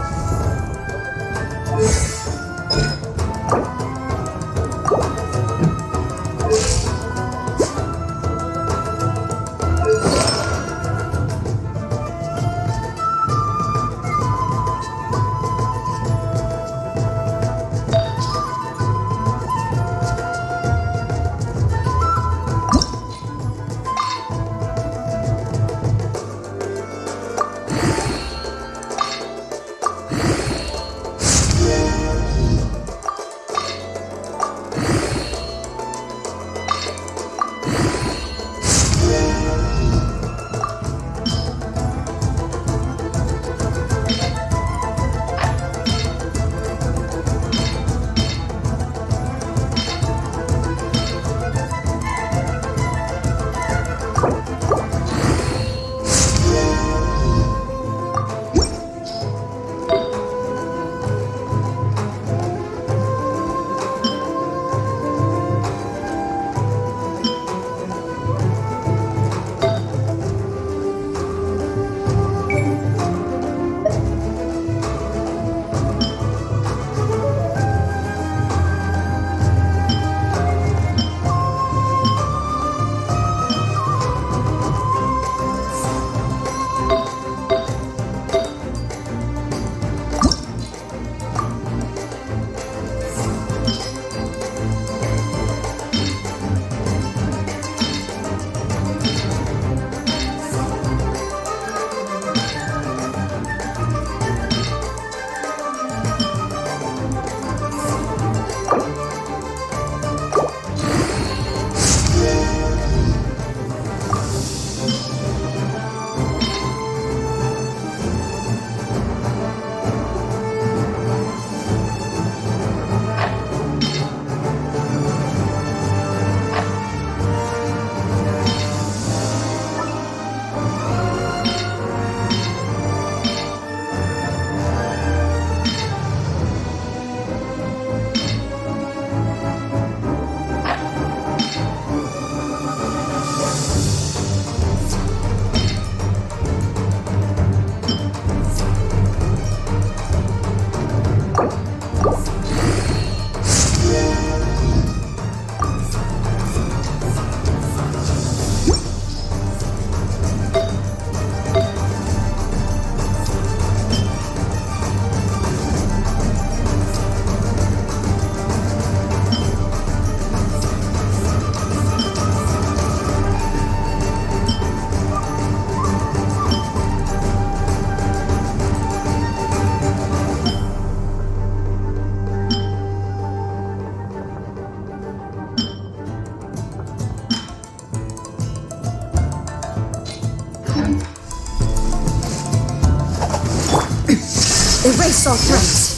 Erase all threats.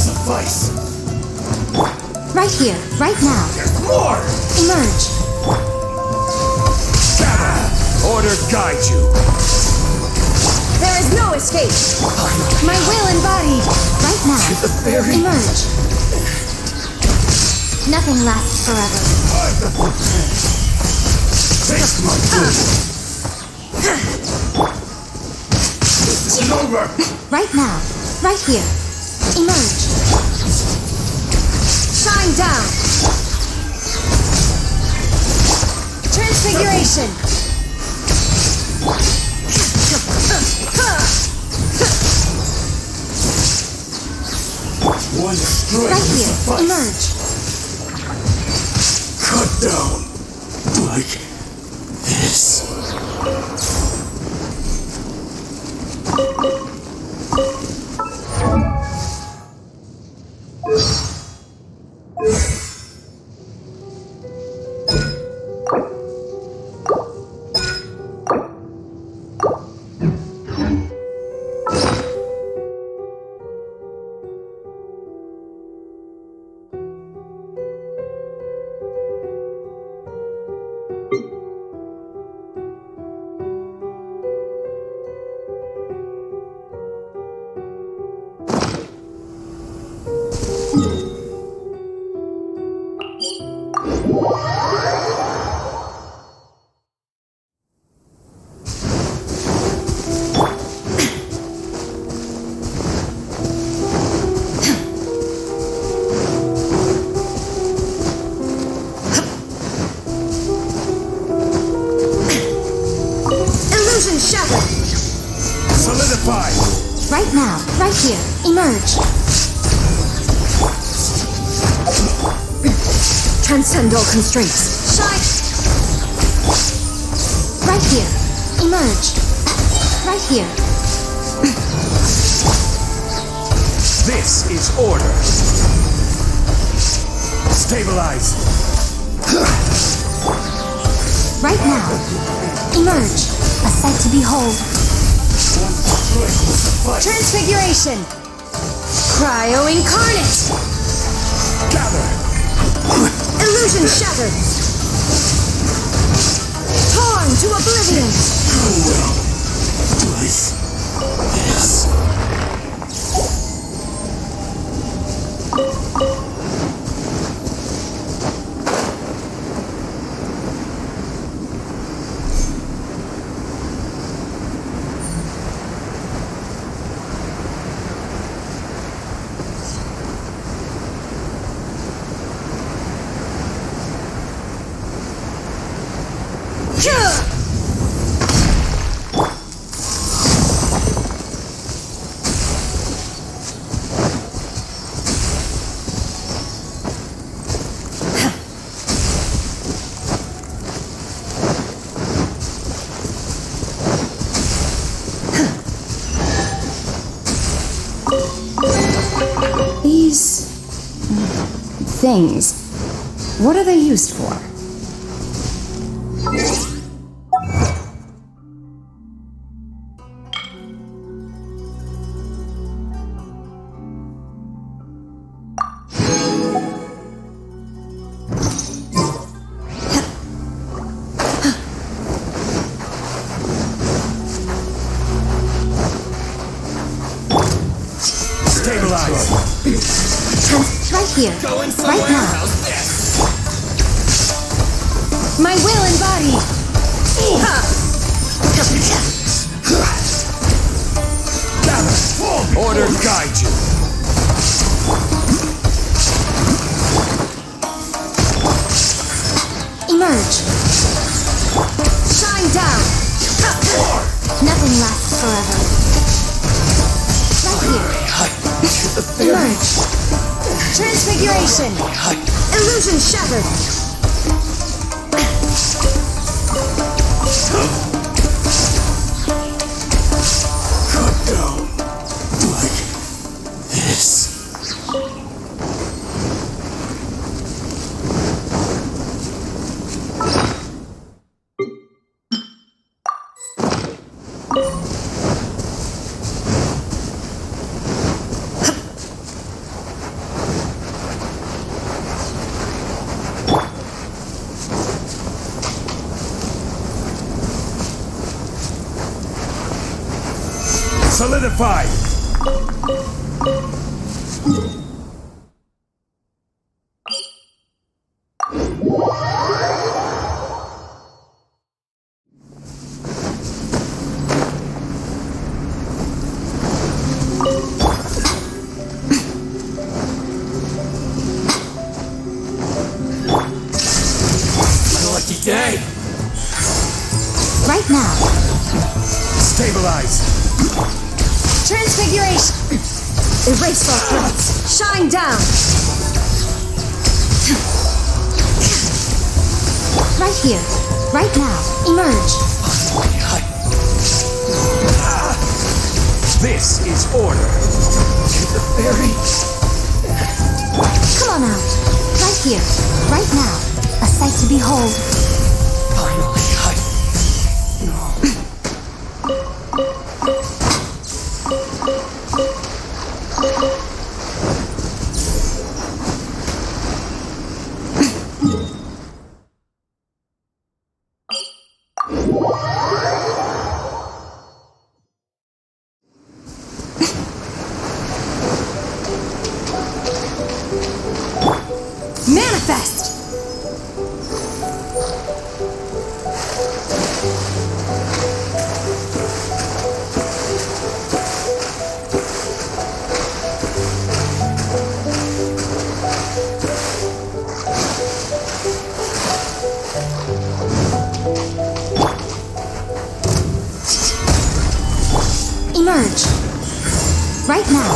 Suffice. Right here, right now. More! Emerge. Order guide you. There is no escape. My will embodied. Right now. Emerge. Nothing lasts forever. Taste my food. This is over. Right now. Right here. Emerge. Shine down. Transfiguration. One strike Right will here. suffice. Emerge. Cut down. Like this. Illusion shattered. Solidify. Right now. Right here. Emerge. Transcend all constraints. Shine. Right here. Emerge. Right here. This is order. Stabilize. Right now. Emerge. A sight to behold. Transfiguration. Cryo incarnate. Gather. Illusion shattered. Torn to oblivion. This. These things, what are they used for? Stabilize. Right here. Right now. My will embodied. Order guide you. Emerge. Shine down. Nothing lasts forever. Right here. Emerge. Transfiguration. Illusion shattered. Cut down. Like this. Solidify! Lucky day! Right now. Stabilize! Transfiguration! Erase all threats! Shine down! Right here. Right now. Emerge. This is order! Come on out. Right here. Right now. A sight to behold. Manifest! Emerge. Right now.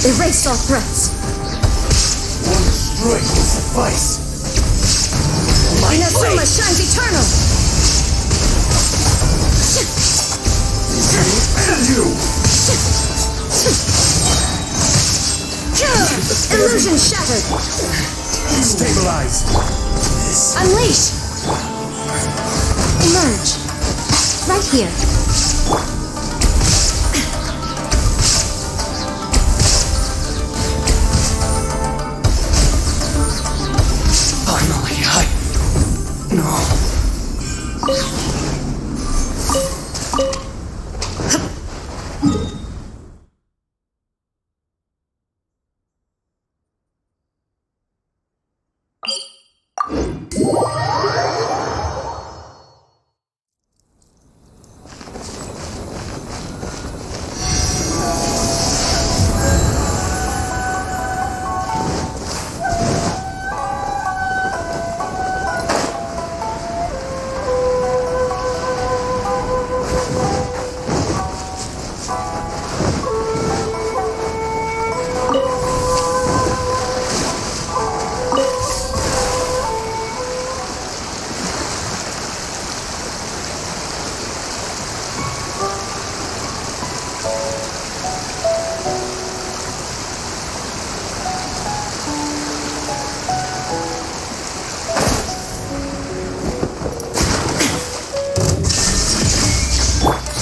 Erase all threats! One strike will suffice! Inazuma shines eternal! And you! Illusion shattered! Stabilize! Unleash! Emerge. Right here.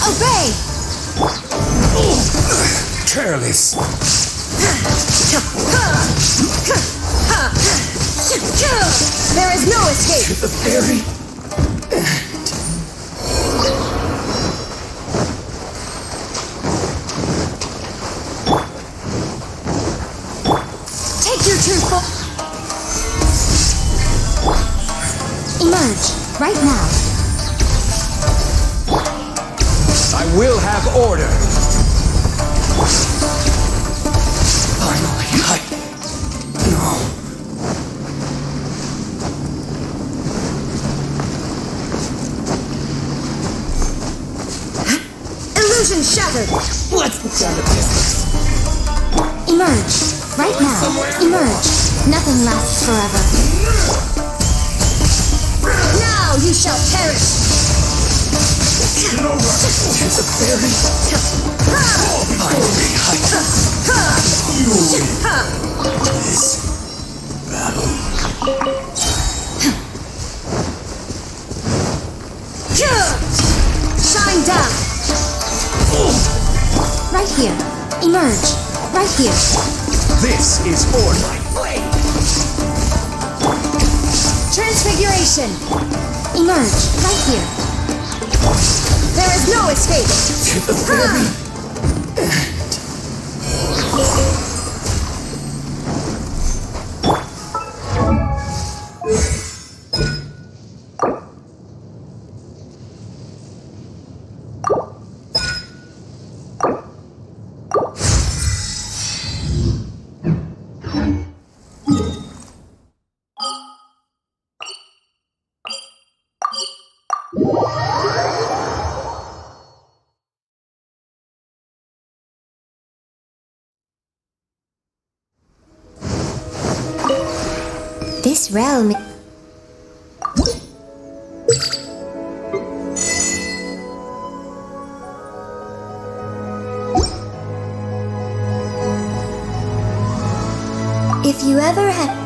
Obey! Careless! There is no escape! The fairy! Take your truthful... Emerge. Right now. I will have order! Illusion shattered! Let's get down to business. Emerge. Right now. Emerge. Nothing lasts forever. Now you shall perish! It's a fairy! Finally, you win this battle. Shine down! Right here. Emerge. Right here. This is order. Transfiguration! Emerge. Right here. There is no escape! To the fairy! This realm... If you ever had...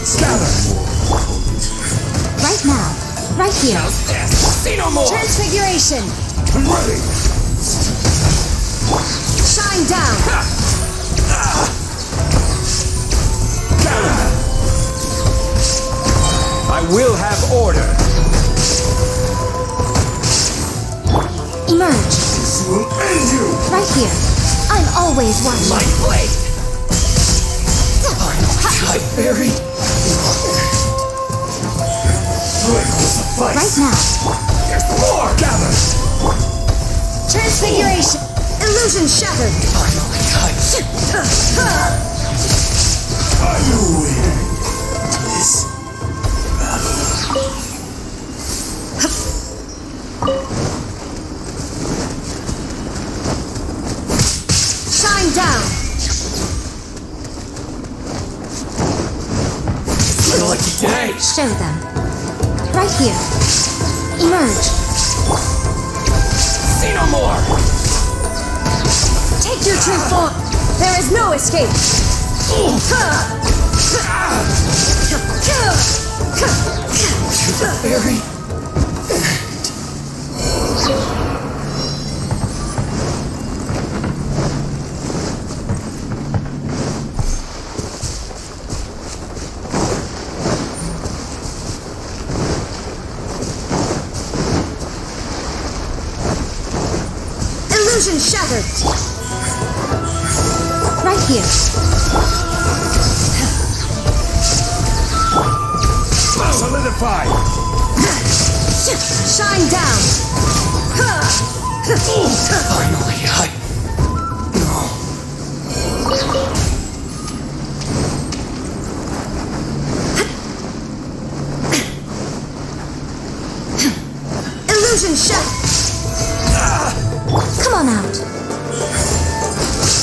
Shattered! Right now. Right here. See no more! Transfiguration! I'm ready! Shine down! I will have order. Emerge. This will end you! Right here. I'm always watching. My blade! I buried. Right now. There's more! Gather! Transfiguration! Illusion shattered! Finally cut. I win this Shine down! Like today. Show them. Right here. Emerge. See no more! Take your true form! There is no escape! Very. Illusion shattered! Right here. solidify! Shine down! Finally, Illusion shattered! Come on out.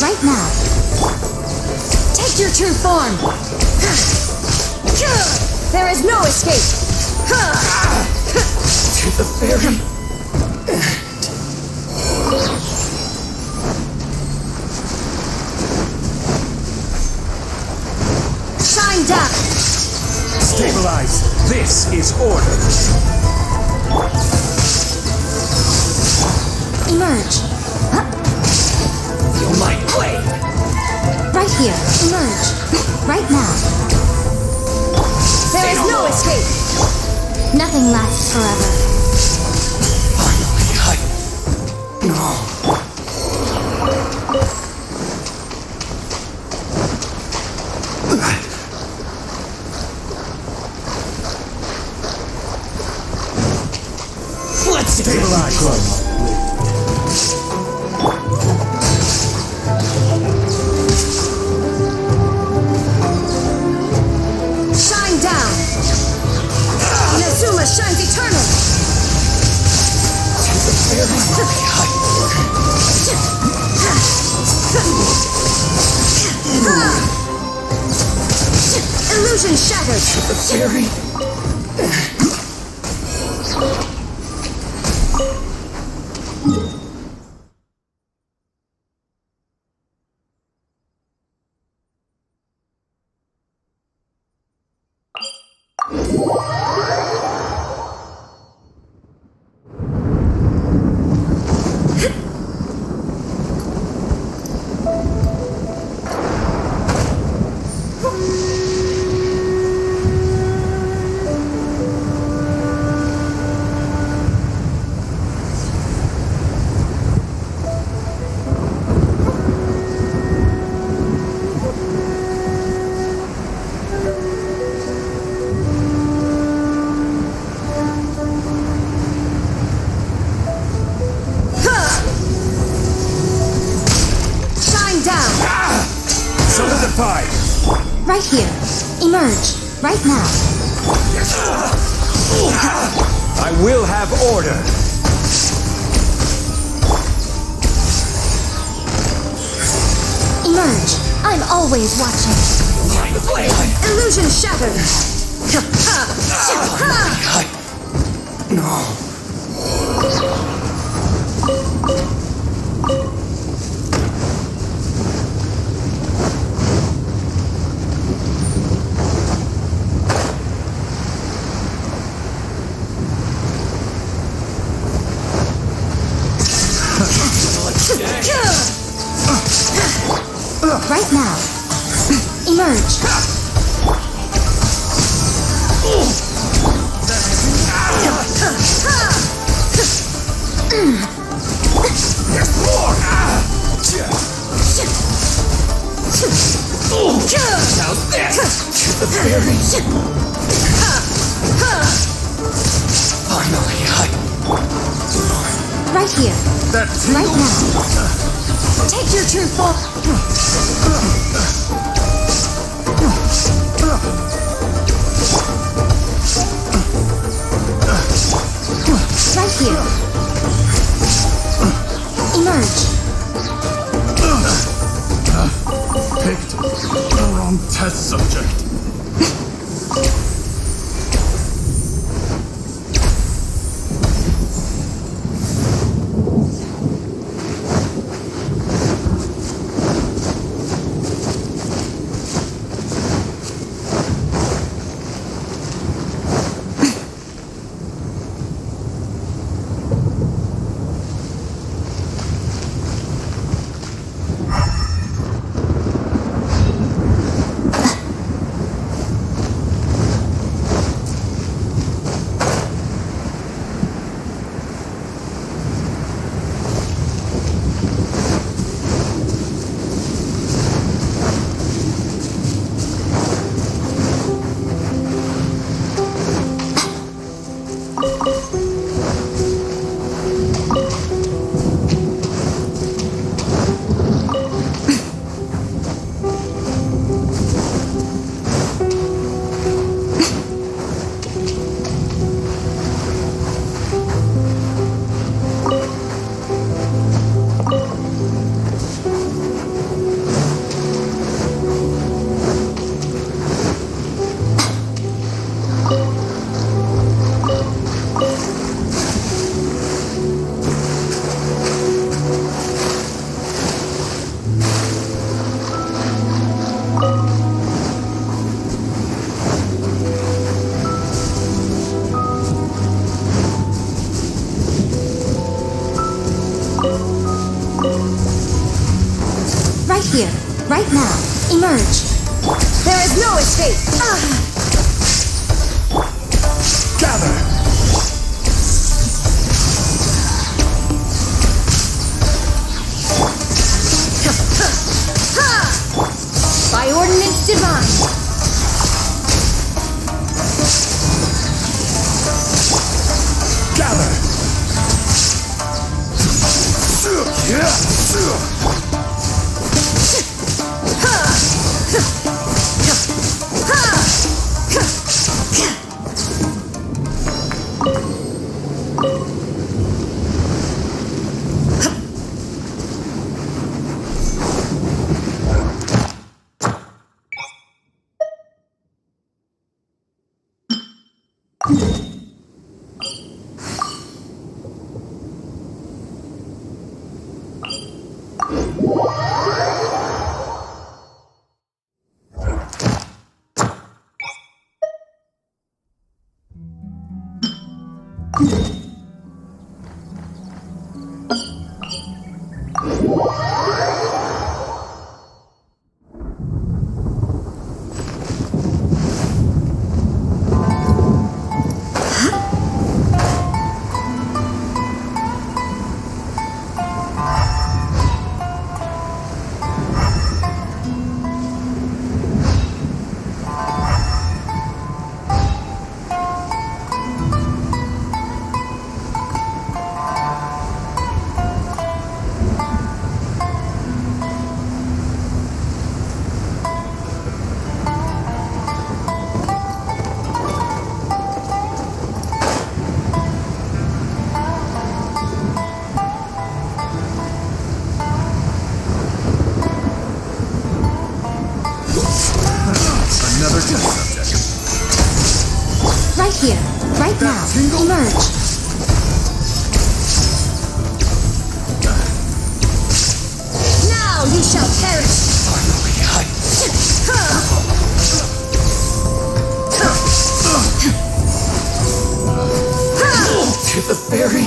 Right now. Take your true form! There is no escape! to the very Shine down! Stabilize. This is order. Emerge. feel my blade. Right here. Emerge. Right now. There is no escape! Nothing lasts forever. Finally, no. Let's Stabilize. Shine down! Inazuma shines eternal! Illusion shattered! Solidified! Right here. Emerge. Right now. I will have order! Emerge. I'm always watching. Illusion shattered! Right now. Emerge. Right here. Right now. Take your true form! Right here. Emerge. Picked the wrong test subject. Right here. Right now. Emerge. There is no escape! Gather! By ordinance divine! Gather! Another test subject. Right here, right now. Emerge. Now you shall perish. To the ferry.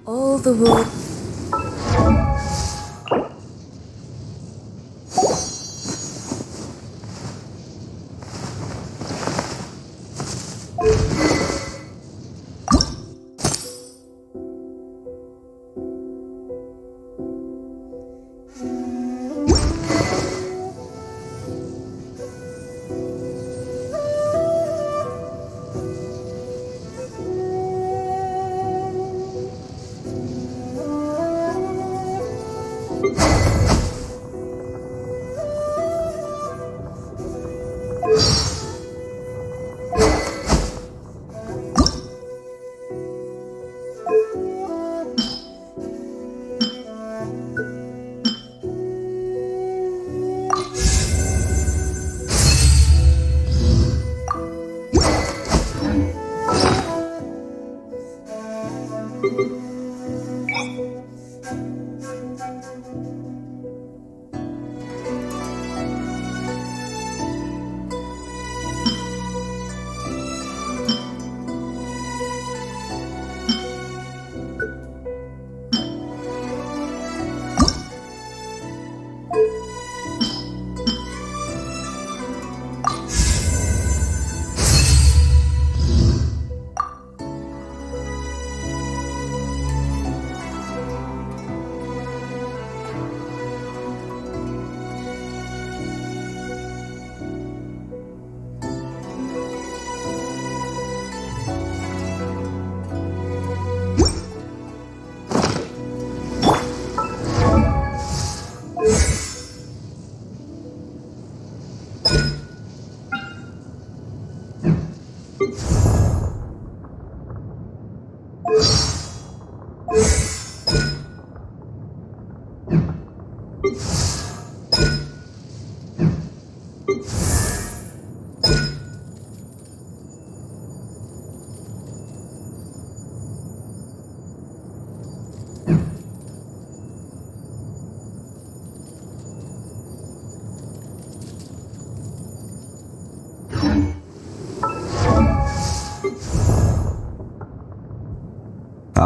All the world.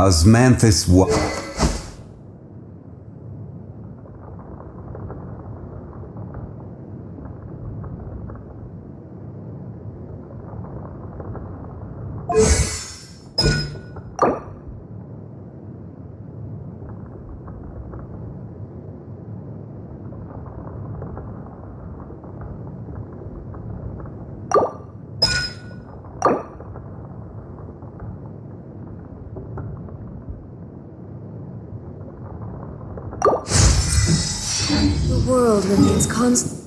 Osmanthus The world remains constant.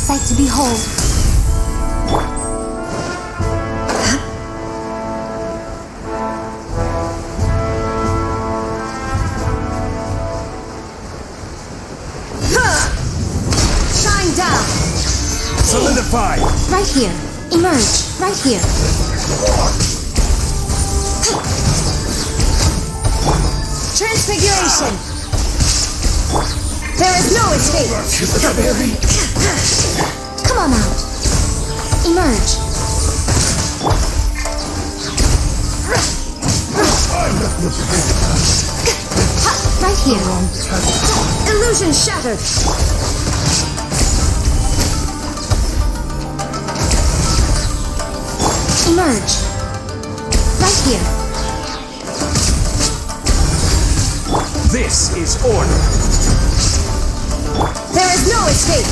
sight to behold. Shine down! Solidify! Right here. Emerge. Right here. Transfiguration! There is no escape! Come on out. Emerge. Right here. Illusion shattered. Emerge. Right here. This is order. There is no escape.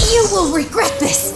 You will regret this!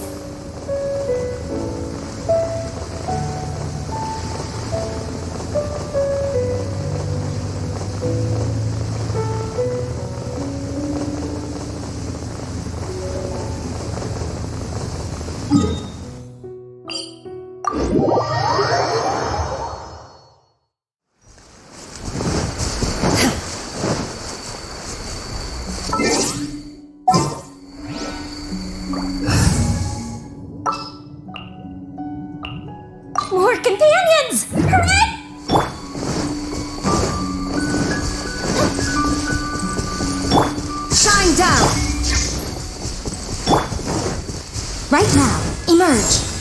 Friends! Hooray! Shine down! Right now, emerge!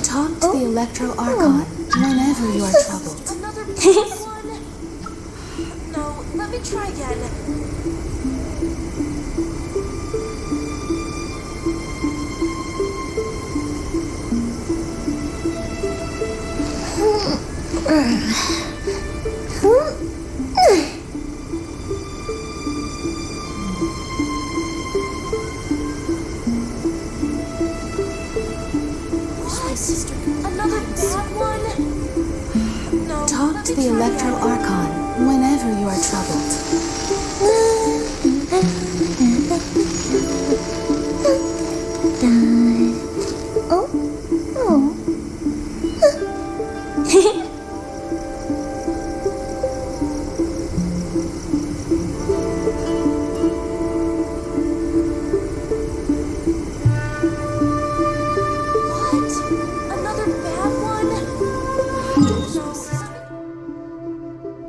Talk to the Electro Archon whenever you are troubled. Another one. No, let me try again. Another bad one? No. Talk to the Electro Archon whenever you are troubled. Another bad one? No.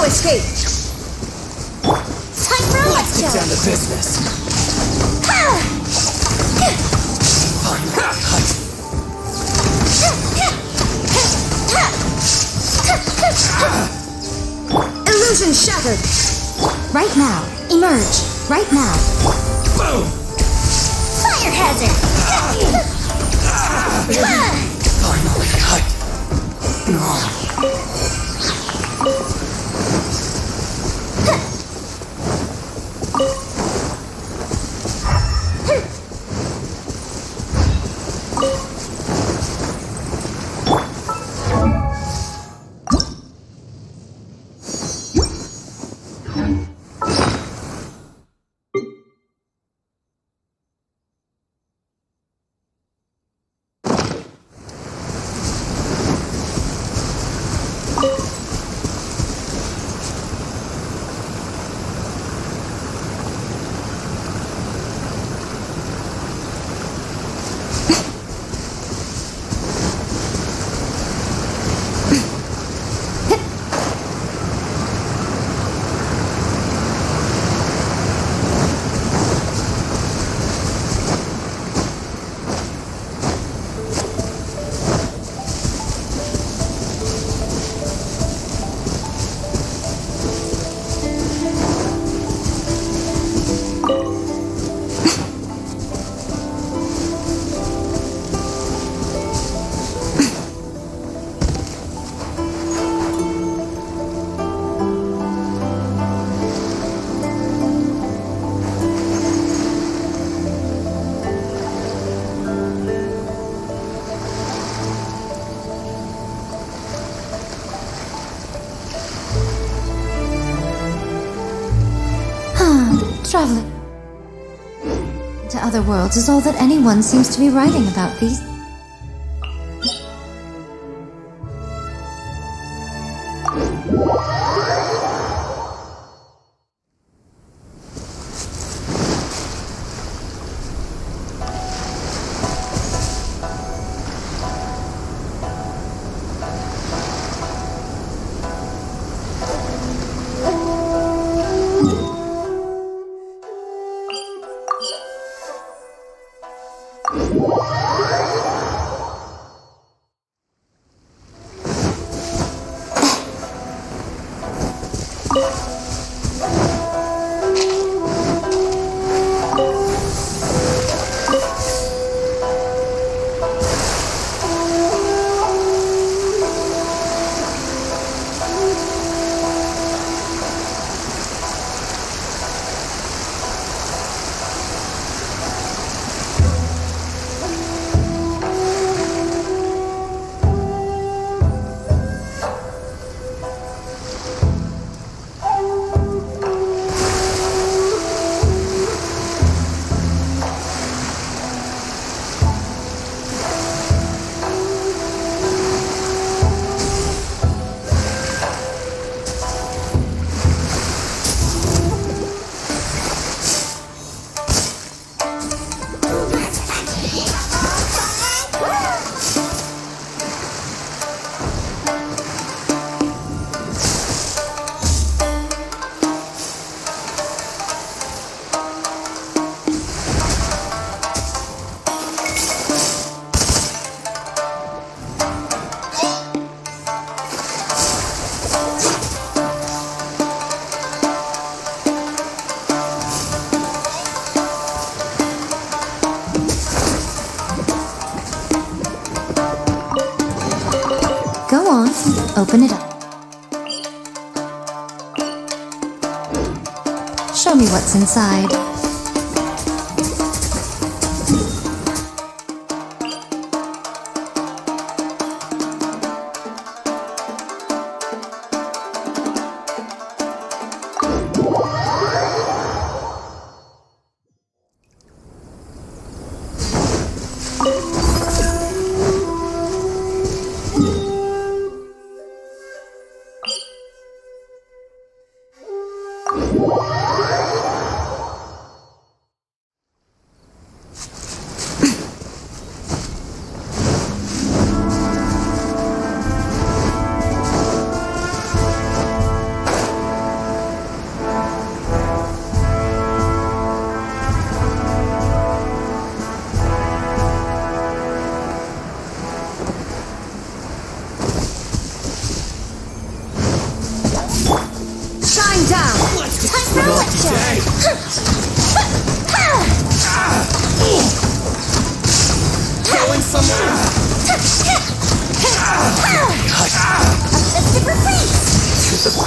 escape! Time for a let's Get go! down to business. Illusion shattered! Right now. Emerge. Right now. Boom! Fire hazard! Finally cut. Traveling to other worlds is all that anyone seems to be writing about these. Go on, open it up. Show me what's inside.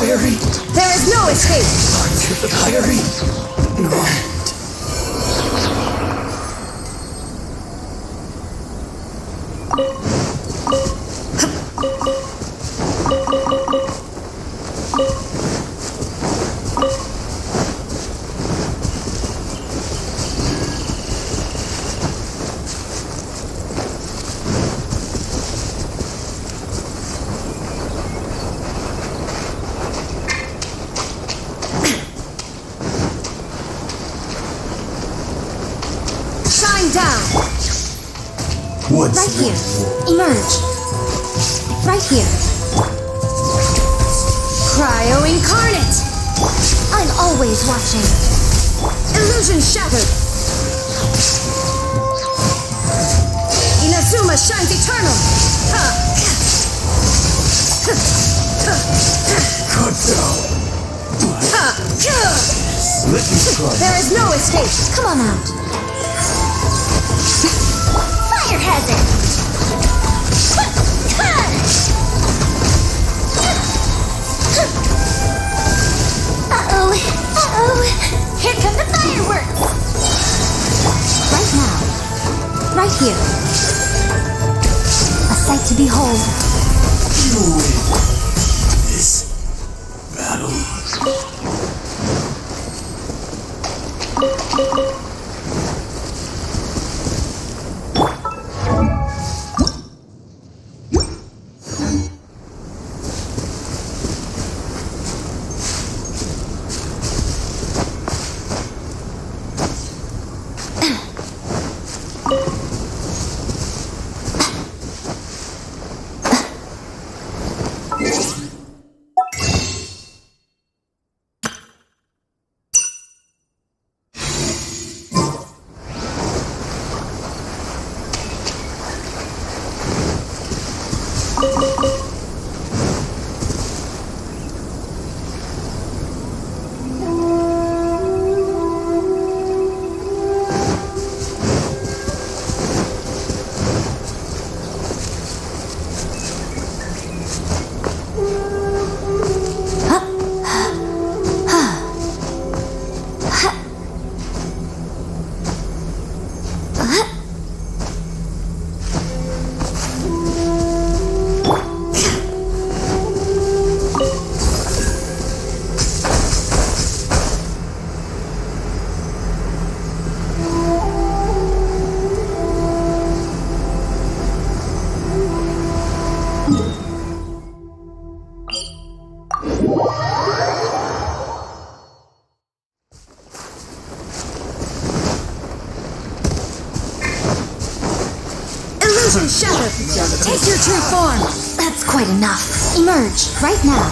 diary. There is no escape. Through the diary. Shine down. What's Right here. Emerge. Right here. Cryo incarnate. I'm always watching. Illusion shattered. Inazuma shines eternal. cut down? Let me try. There is no escape. Come on out. Fire hazard! Uh-oh. Uh-oh. Here come the fireworks! Right now. Right here. A sight to behold. You win this battle. Illusion shattered. Take your true form. That's quite enough. Emerge. Right now.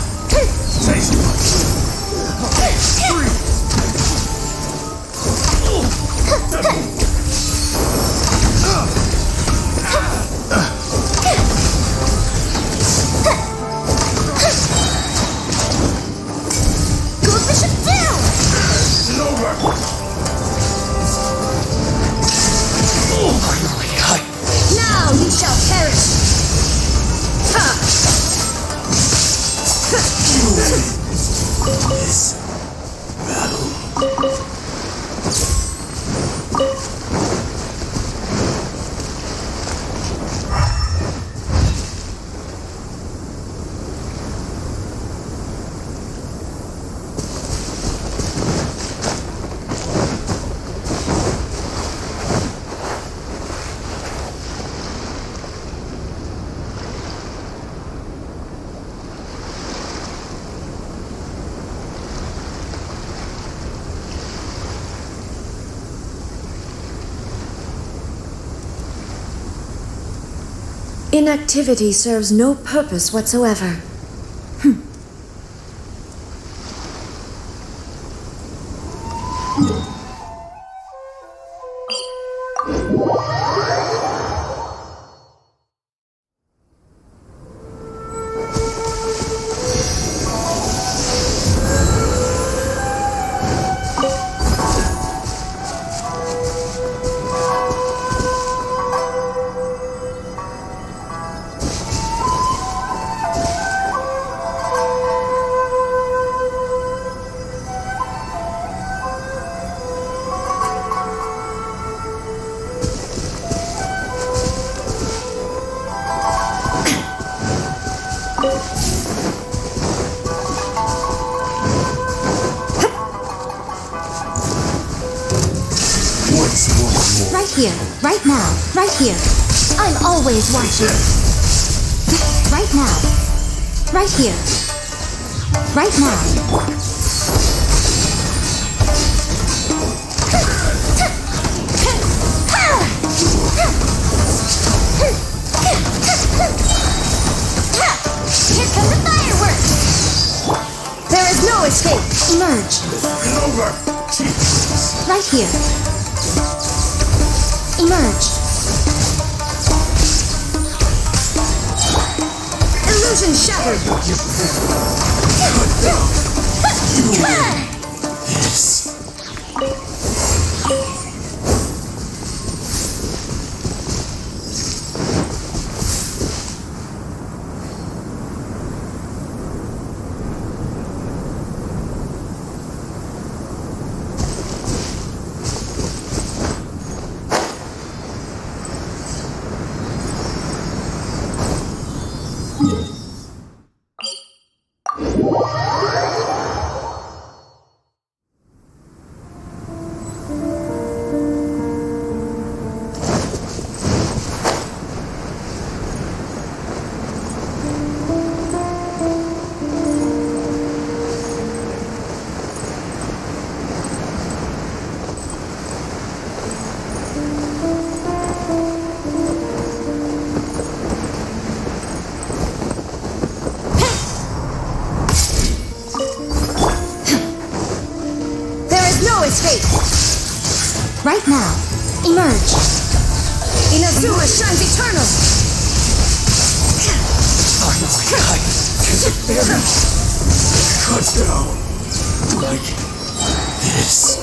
Go Bishop down! Now you shall perish. This battle. Inactivity serves no purpose whatsoever. Right here, right now, right here. I'm always watching. Right now. Right here. Right now. Here come the fireworks! There is no escape! Emerge. Right here. Emerge. Illusion shattered! Escape! Right now. Emerge. Inazuma shines eternal! Cut down. Like this.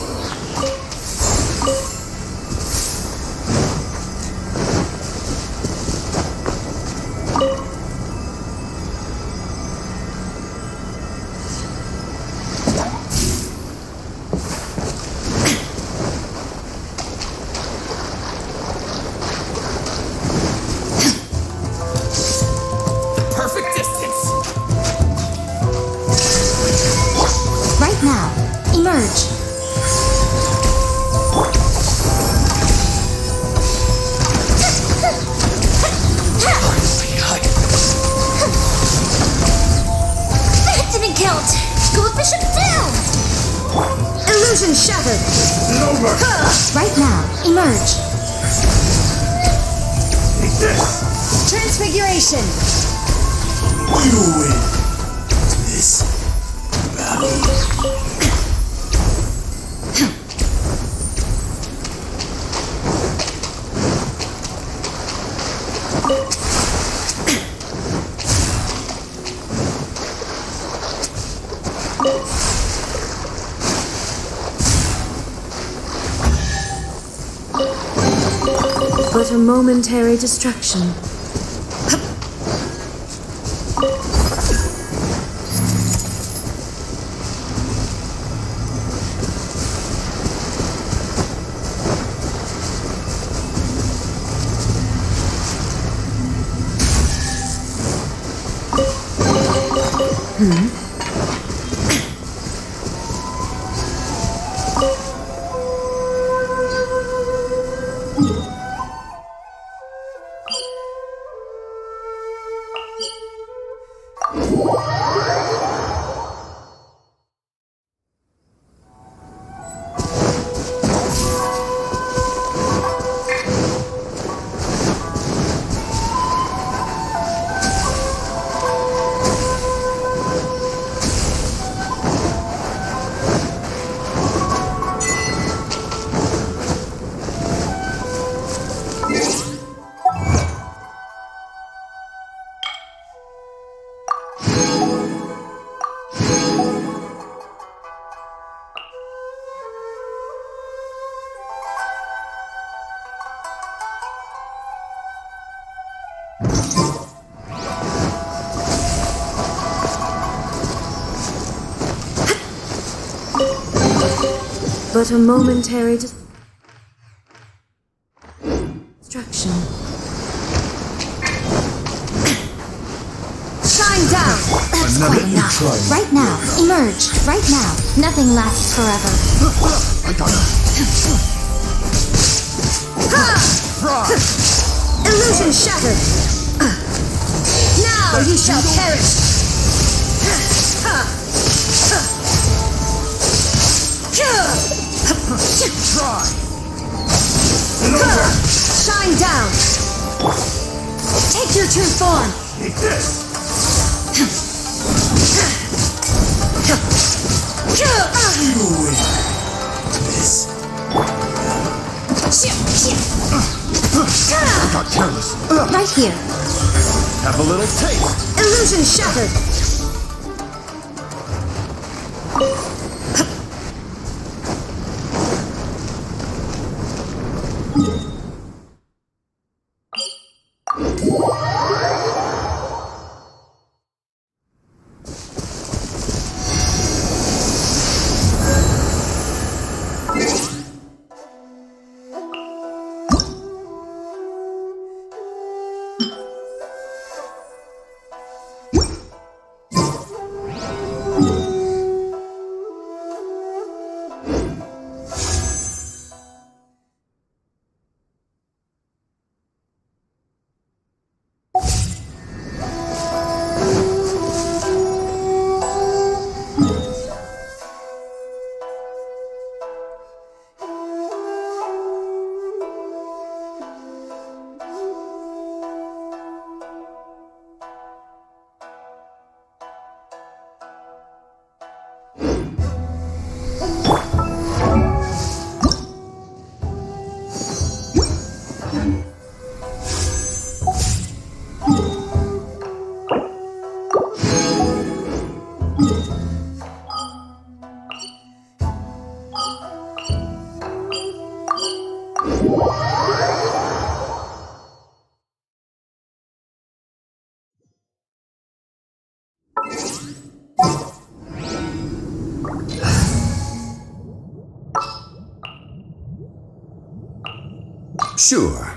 Right now. Emerge. That didn't count! School Bishop down! Illusion shattered! Right now. Emerge. Transfiguration! You win this battle. But a momentary distraction. But a momentary distraction. Shine down! That's quite enough. Right now. Emerge. Right now. Nothing lasts forever. I gotta. Illusion shattered! Now you shall perish! Try! Shine down! Take your true form! Take this! You win. This. Got careless. Right here. Have a little taste. Illusion shattered! Sure.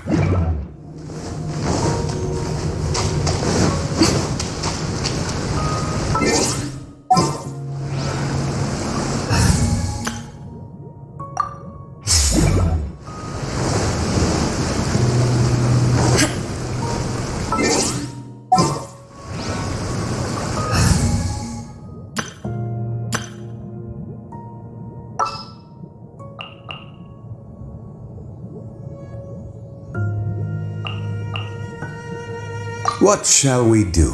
What shall we do?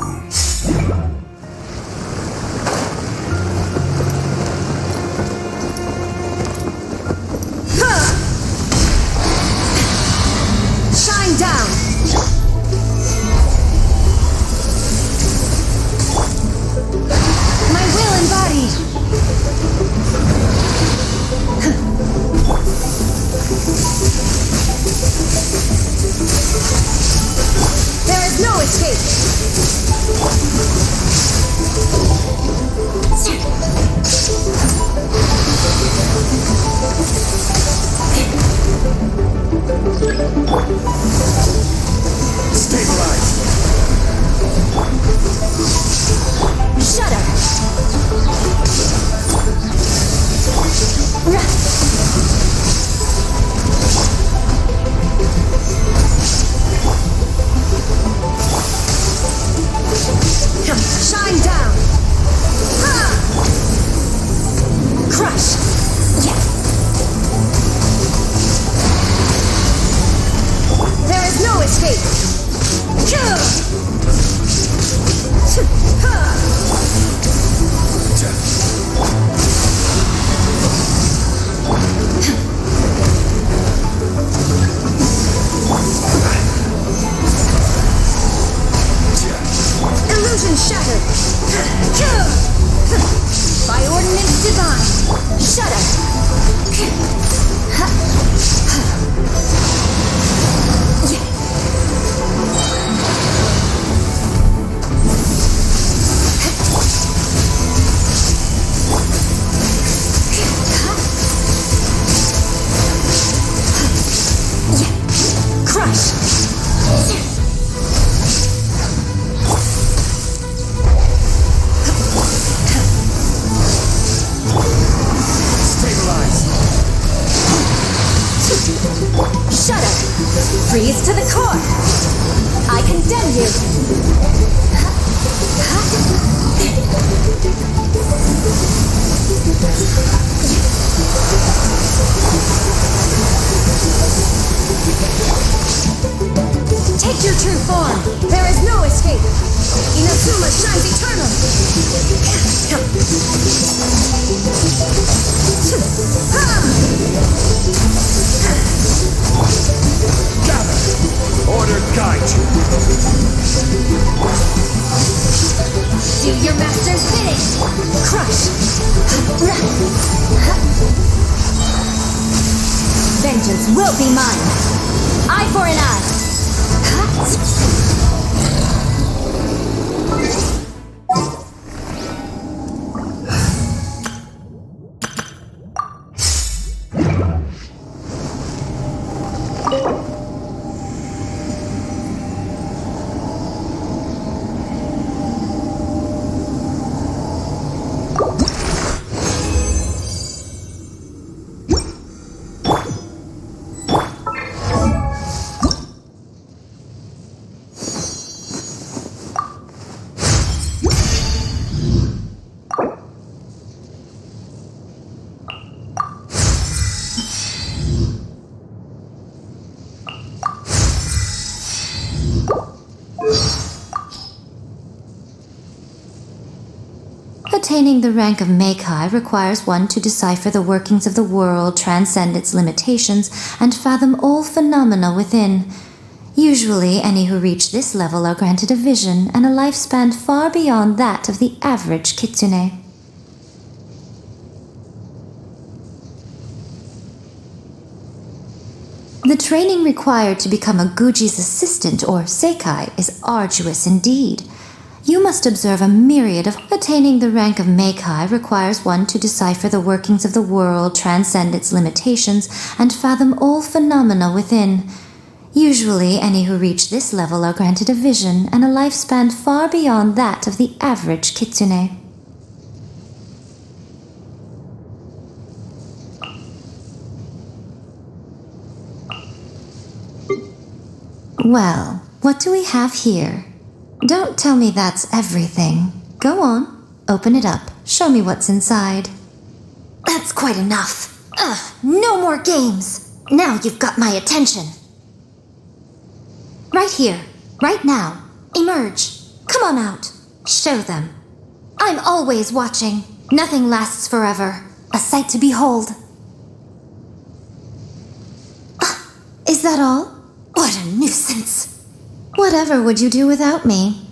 Shine down! My will embodied! There is no escape! Stabilize! Shudder! Shine down! Crush! There is no escape! Illusion shattered! By ordinance divine! Shudder! Crush! Shudder! Freeze to the core! Take your true form. There is no escape. Inazuma shines eternal. Gather. Order guide you. Do your master's bidding. Crush. Vengeance will be mine. Eye for an eye. Attaining the rank of Meikai requires one to decipher the workings of the world, transcend its limitations, and fathom all phenomena within. Usually, any who reach this level are granted a vision and a lifespan far beyond that of the average kitsune. The training required to become a Guji's assistant, or Seikai, is arduous indeed. You must observe a myriad of... Attaining the rank of Meikai requires one to decipher the workings of the world, transcend its limitations, and fathom all phenomena within. Usually, any who reach this level are granted a vision and a lifespan far beyond that of the average kitsune. Well, what do we have here? Don't tell me that's everything. Go on, open it up. Show me what's inside. That's quite enough. Ugh, no more games. Now you've got my attention. Right here, right now. Emerge. Come on out. Show them. I'm always watching. Nothing lasts forever. A sight to behold. Is that all? What a nuisance. Whatever would you do without me?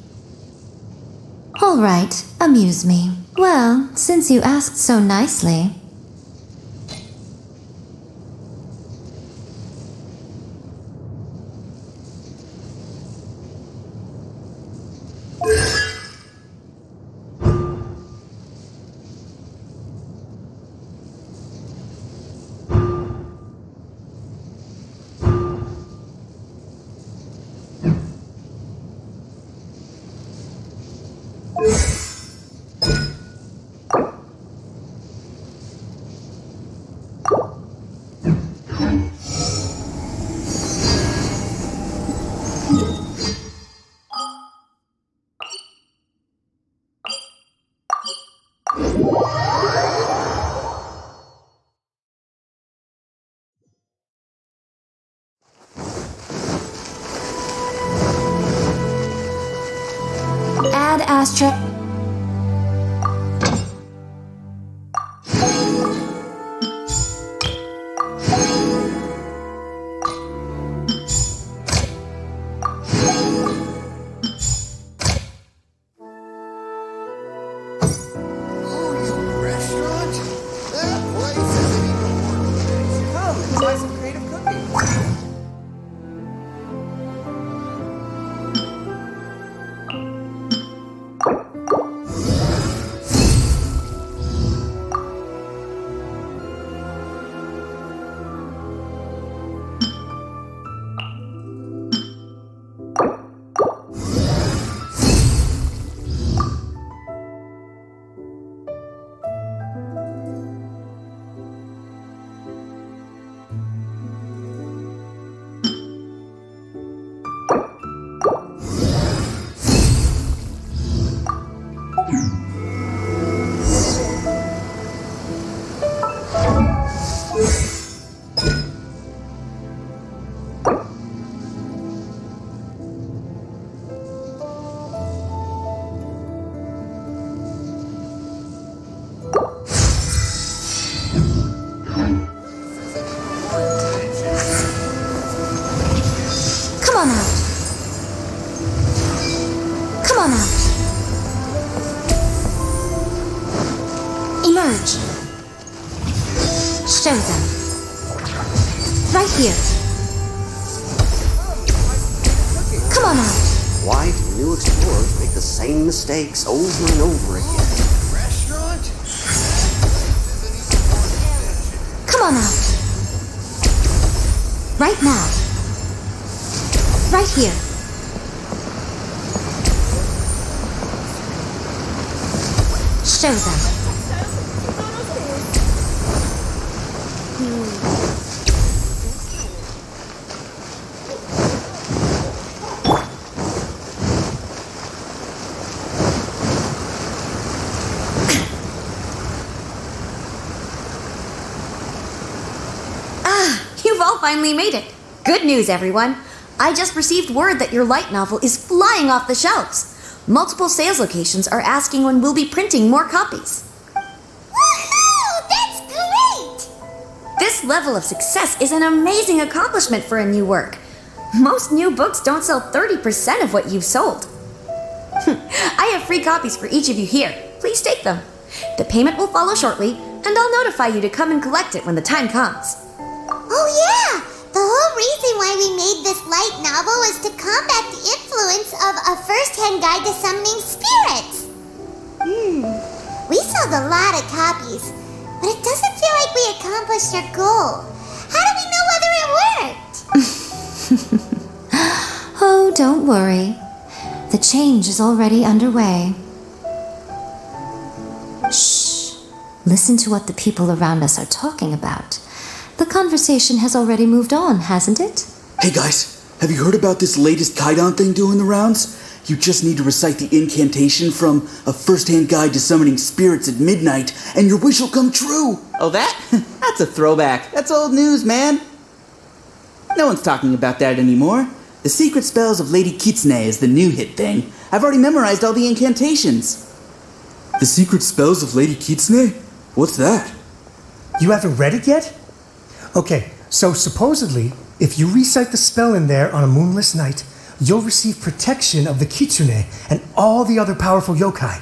All right, amuse me. Well, since you asked so nicely... Add Astra... on out. Come on out. Emerge. Show them. Right here. Come on out. Why do new explorers make the same mistakes over and over again? Restaurant? Come on out. Right now. Right here. Show them. You've all finally made it. Good news, everyone. I just received word that your light novel is flying off the shelves. Multiple sales locations are asking when we'll be printing more copies. Woohoo! That's great! This level of success is an amazing accomplishment for a new work. Most new books don't sell 30% of what you've sold. I have free copies for each of you here. Please take them. The payment will follow shortly, and I'll notify you to come and collect it when the time comes. Oh yeah! The whole reason why we made this light novel was to combat the influence of a first-hand guide to summoning spirits. We sold a lot of copies, but it doesn't feel like we accomplished our goal. How do we know whether it worked? Oh, don't worry. The change is already underway. Shh. Listen to what the people around us are talking about. The conversation has already moved on, hasn't it? Hey guys, have you heard about this latest Kaidan thing doing the rounds? You just need to recite the incantation from a first-hand guide to summoning spirits at midnight, and your wish will come true! Oh, that? That's a throwback. That's old news, man. No one's talking about that anymore. The secret spells of Lady Kitsune is the new hit thing. I've already memorized all the incantations. The secret spells of Lady Kitsune? What's that? You haven't read it yet? Okay, so supposedly, if you recite the spell in there on a moonless night, you'll receive protection of the Kitsune and all the other powerful yokai.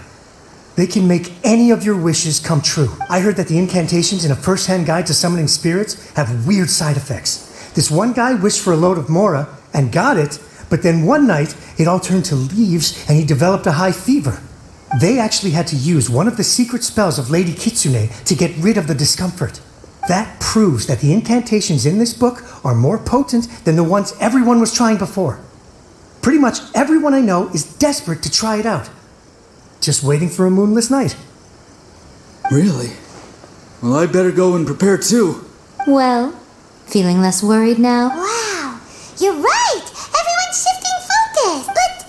They can make any of your wishes come true. I heard that the incantations in a first-hand guide to summoning spirits have weird side effects. This one guy wished for a load of mora and got it, but then one night it all turned to leaves and he developed a high fever. They actually had to use one of the secret spells of Lady Kitsune to get rid of the discomfort. That proves that the incantations in this book are more potent than the ones everyone was trying before. Pretty much everyone I know is desperate to try it out. Just waiting for a moonless night. Really? Well, I better go and prepare too. Well, feeling less worried now? Wow, you're right! Everyone's shifting focus! But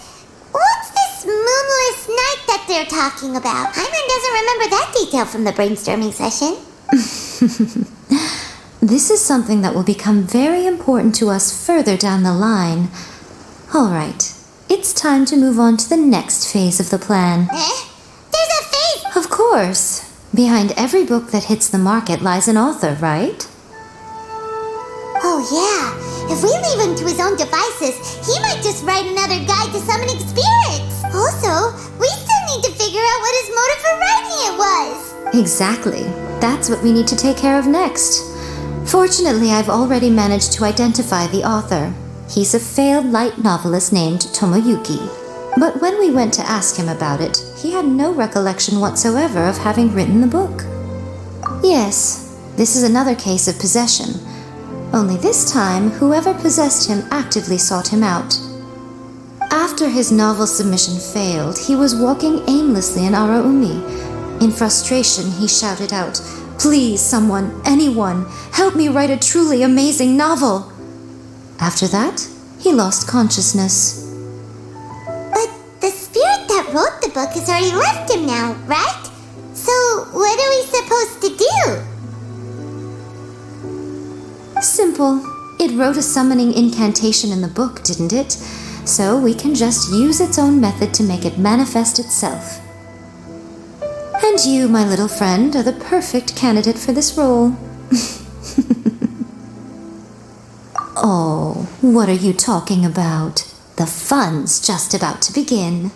what's this moonless night that they're talking about? Hyman doesn't remember that detail from the brainstorming session. This is something that will become very important to us further down the line. All right, it's time to move on to the next phase of the plan. There's a phase! Of course. Behind every book that hits the market lies an author, right? Oh yeah, if we leave him to his own devices, he might just write another guide to summoning spirits. Also, we still need to figure out what his motive for writing it was. Exactly. That's what we need to take care of next. Fortunately, I've already managed to identify the author. He's a failed light novelist named Tomoyuki. But when we went to ask him about it, he had no recollection whatsoever of having written the book. Yes, this is another case of possession. Only this time, whoever possessed him actively sought him out. After his novel submission failed, he was walking aimlessly in Araumi. In frustration, he shouted out, "Please, someone, anyone, help me write a truly amazing novel." After that, he lost consciousness. But the spirit that wrote the book has already left him now, right? So what are we supposed to do? Simple. It wrote a summoning incantation in the book, didn't it? So we can just use its own method to make it manifest itself. And you, my little friend, are the perfect candidate for this role. Oh, what are you talking about? The fun's just about to begin.